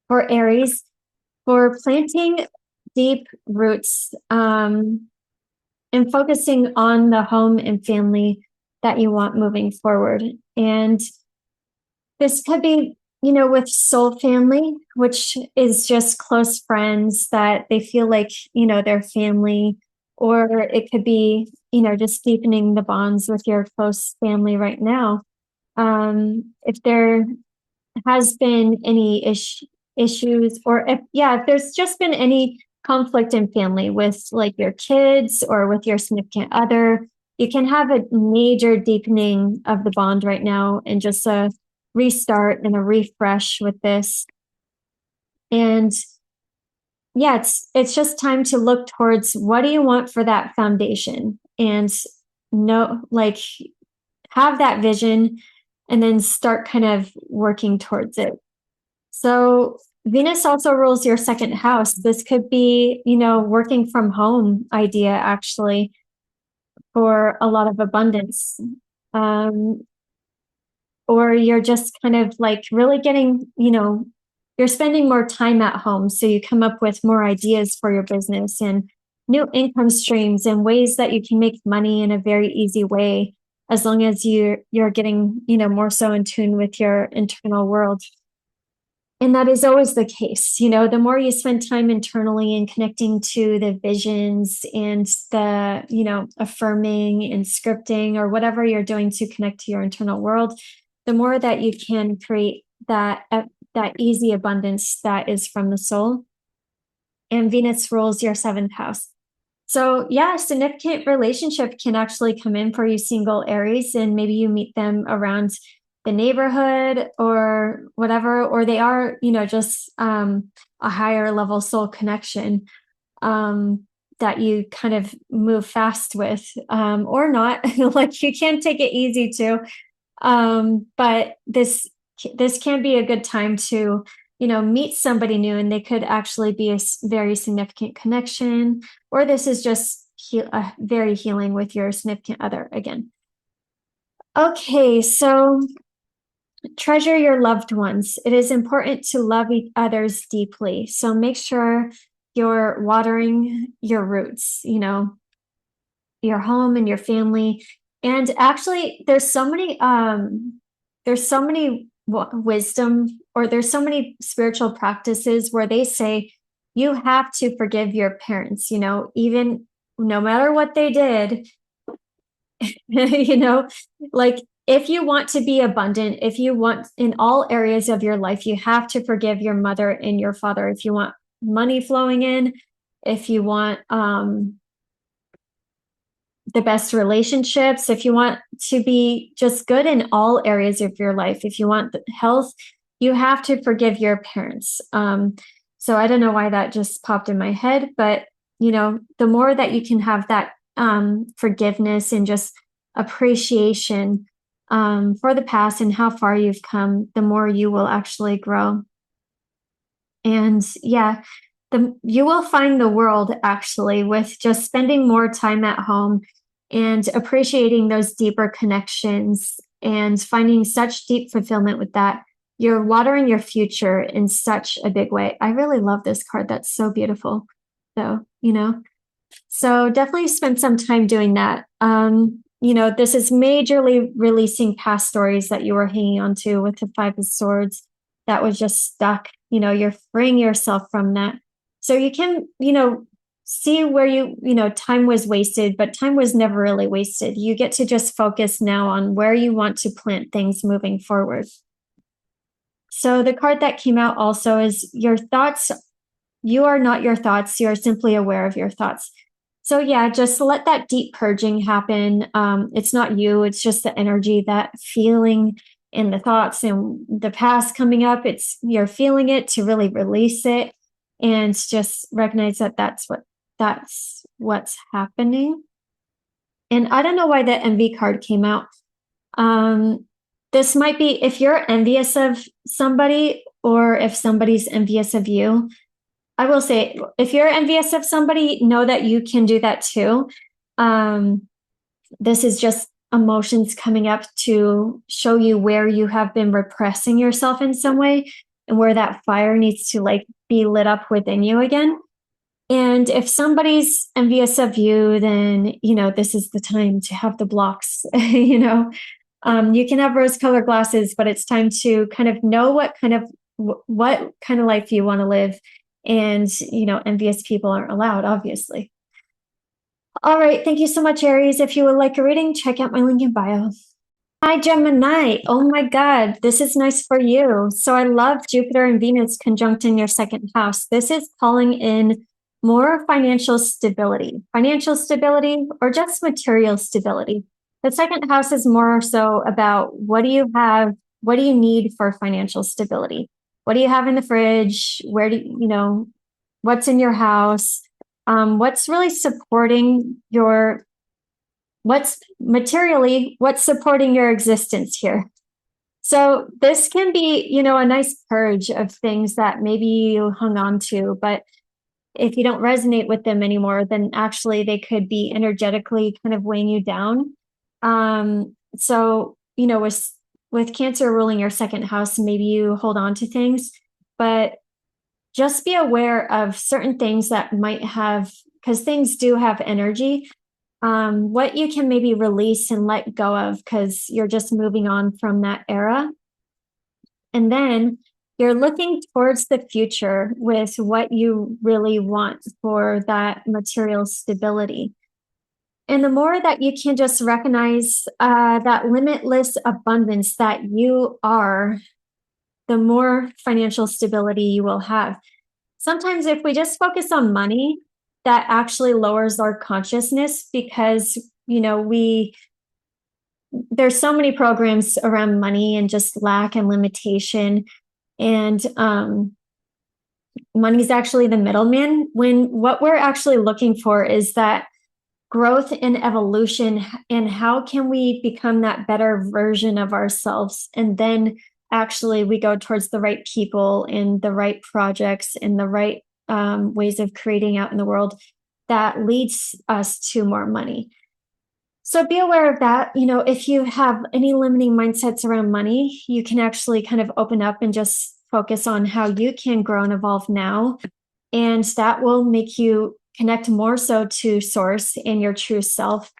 for Aries, for planting deep roots, and focusing on the home and family that you want moving forward. And this could be, with soul family, which is just close friends that they feel like, their family, or it could be, just deepening the bonds with your close family right now. If there has been any issues, or if there's just been any conflict in family with like your kids or with your significant other, you can have a major deepening of the bond right now, and just a restart and a refresh with this. And yeah, it's just time to look towards what do you want for that foundation, and like have that vision, and then start kind of working towards it. So Venus also rules your second house. This could be, working from home idea actually for a lot of abundance. Or you're just kind of like really getting, you're spending more time at home. So you come up with more ideas for your business and new income streams and ways that you can make money in a very easy way, as long as you're getting, more so in tune with your internal world. And that is always the case. The more you spend time internally and connecting to the visions and the, affirming and scripting or whatever you're doing to connect to your internal world, the more that you can create that easy abundance that is from the soul. And Venus rules your seventh house. So yeah, a significant relationship can actually come in for you single Aries, and maybe you meet them around the neighborhood or whatever, or they are, just a higher level soul connection that you kind of move fast with, or not. Like you can take it easy too. But this can be a good time to, meet somebody new, and they could actually be a very significant connection, or this is just very healing with your significant other again. Okay, so treasure your loved ones. It is important to love others deeply. So make sure you're watering your roots, your home and your family. And actually, there's so many wisdom, or there's so many spiritual practices where they say you have to forgive your parents, even no matter what they did, like if you want to be abundant, if you want in all areas of your life, you have to forgive your mother and your father. If you want money flowing in, if you want the best relationships, if you want to be just good in all areas of your life, if you want health, you have to forgive your parents. So I don't know why that just popped in my head, but the more that you can have that forgiveness and just appreciation for the past and how far you've come, the more you will actually grow. And yeah, you will find the world actually with just spending more time at home and appreciating those deeper connections and finding such deep fulfillment with that. You're watering your future in such a big way. I really love this card. That's so beautiful. So, so definitely spend some time doing that. This is majorly releasing past stories that you were hanging on to with the Five of Swords that was just stuck. You're freeing yourself from that. So you can, see where time was wasted, but time was never really wasted. You get to just focus now on where you want to plant things moving forward. So the card that came out also is your thoughts. You are not your thoughts. You are simply aware of your thoughts. So yeah, just let that deep purging happen. It's not you. It's just the energy, that feeling and the thoughts and the past coming up. You're feeling it to really release it and just recognize that that's what's happening. And I don't know why the envy card came out. This might be if you're envious of somebody, or if somebody's envious of you. I will say, if you're envious of somebody, know that you can do that too. This is just emotions coming up to show you where you have been repressing yourself in some way. and where that fire needs to like be lit up within you again. And if somebody's envious of you, then, you know, this is the time to have the blocks, you know. You can have rose-colored glasses, but it's time to kind of know what kind of life you want to live. And, you know, envious people aren't allowed, obviously. All right. Thank you so much, Aries. If you would like a reading, check out my link in bio. Hi, Gemini. Oh my God, this is nice for you. So I love Jupiter and Venus conjunct in your second house. This is calling in more financial stability, or just material stability. The second house is more so about what do you have, what do you need for financial stability? What do you have in the fridge? Where do you know, what's in your house? What's really supporting what's supporting your existence here? So this can be, you know, a nice purge of things that maybe you hung on to, but if you don't resonate with them anymore, then actually they could be energetically kind of weighing you down. So, you know, with Cancer ruling your second house, maybe you hold on to things, but just be aware of certain things that might have, because things do have energy, what you can maybe release and let go of because you're just moving on from that era. And then you're looking towards the future with what you really want for that material stability. And the more that you can just recognize that limitless abundance that you are, the more financial stability you will have. Sometimes if we just focus on money, that actually lowers our consciousness because, you know, there's so many programs around money and just lack and limitation. And money is actually the middleman when what we're actually looking for is that growth and evolution, and how can we become that better version of ourselves? And then actually we go towards the right people and the right projects and the right ways of creating out in the world that leads us to more money. So be aware of that. You know, if you have any limiting mindsets around money, you can actually kind of open up and just focus on how you can grow and evolve now. And that will make you connect more so to source and your true self.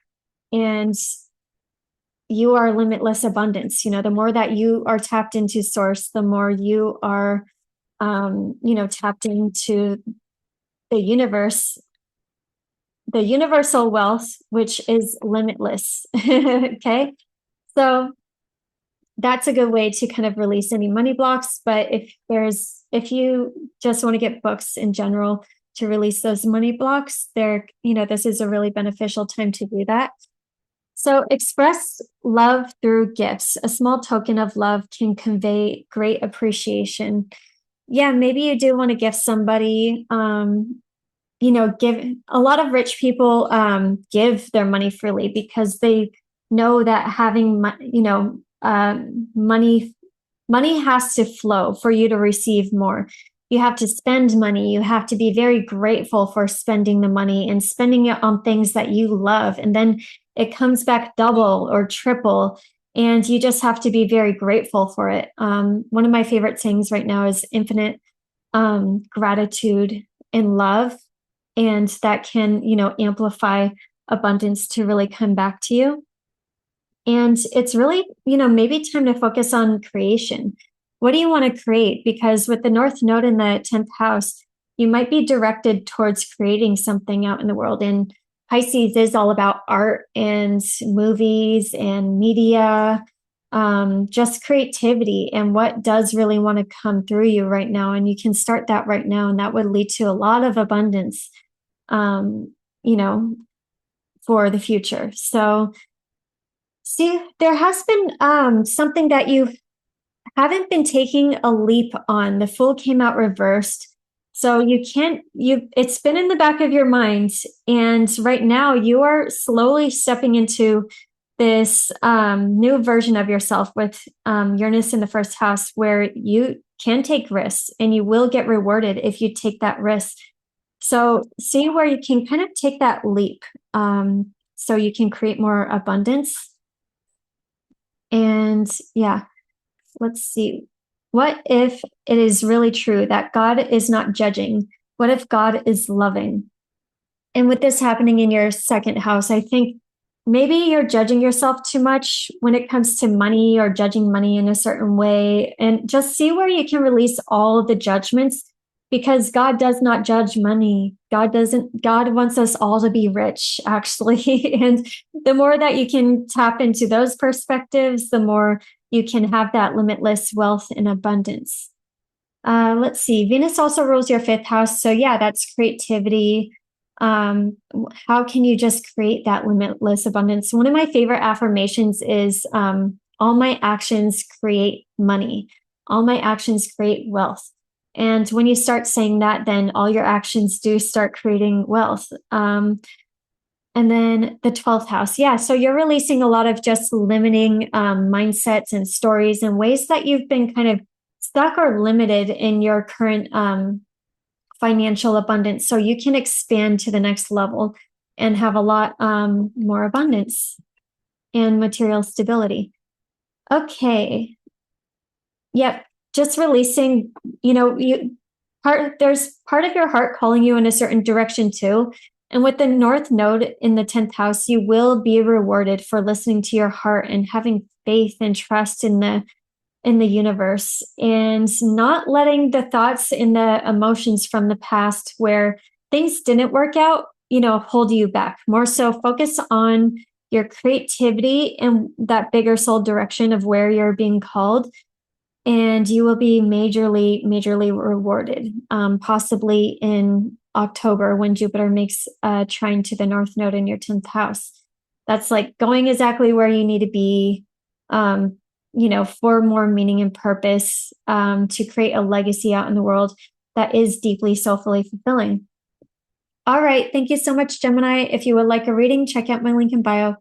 And you are limitless abundance. You know, the more that you are tapped into source, the more you are, you know, tapped into the universe, the universal wealth, which is limitless. Okay. So that's a good way to kind of release any money blocks. But if you just want to get books in general to release those money blocks, you know, this is a really beneficial time to do that. So express love through gifts. A small token of love can convey great appreciation. Yeah, maybe you do want to gift somebody, you know, give a lot of rich people give their money freely because they know that having, you know, money has to flow for you to receive more. You have to spend money. You have to be very grateful for spending the money and spending it on things that you love. And then it comes back double or triple. And you just have to be very grateful for it. One of my favorite sayings right now is infinite gratitude and love. And that can, you know, amplify abundance to really come back to you. And it's really, you know, maybe time to focus on creation. What do you want to create? Because with the North Node in the 10th house, you might be directed towards creating something out in the world. And Pisces is all about art and movies and media, just creativity and what does really want to come through you right now. And you can start that right now. And that would lead to a lot of abundance, you know, for the future. So see, there has been something that you haven't been taking a leap on. The Fool came out reversed. So it's been in the back of your mind. And right now you are slowly stepping into this new version of yourself with Uranus in the first house, where you can take risks and you will get rewarded if you take that risk. So see where you can kind of take that leap so you can create more abundance. And yeah, let's see. What if it is really true that God is not judging? What if God is loving? And with this happening in your second house, I think maybe you're judging yourself too much when it comes to money or judging money in a certain way. And just see where you can release all of the judgments, because God does not judge money. God wants us all to be rich, actually. And the more that you can tap into those perspectives, the more you can have that limitless wealth and abundance. Let's see. Venus also rules your fifth house. So yeah, that's creativity. How can you just create that limitless abundance? One of my favorite affirmations is, all my actions create money. All my actions create wealth. And when you start saying that, then all your actions do start creating wealth. And then the 12th house. Yeah. So you're releasing a lot of just limiting mindsets and stories and ways that you've been kind of stuck or limited in your current financial abundance. So you can expand to the next level and have a lot more abundance and material stability. Okay. Yep. Just releasing, there's part of your heart calling you in a certain direction too. And with the North Node in the 10th house, you will be rewarded for listening to your heart and having faith and trust in the universe, and not letting the thoughts and the emotions from the past where things didn't work out, hold you back. More so focus on your creativity and that bigger soul direction of where you're being called. And you will be majorly, majorly rewarded, possibly in October when Jupiter makes a trine to the North Node in your 10th house. That's like going exactly where you need to be, for more meaning and purpose, to create a legacy out in the world that is deeply soulfully fulfilling. All right. Thank you so much, Gemini. If you would like a reading, check out my link in bio.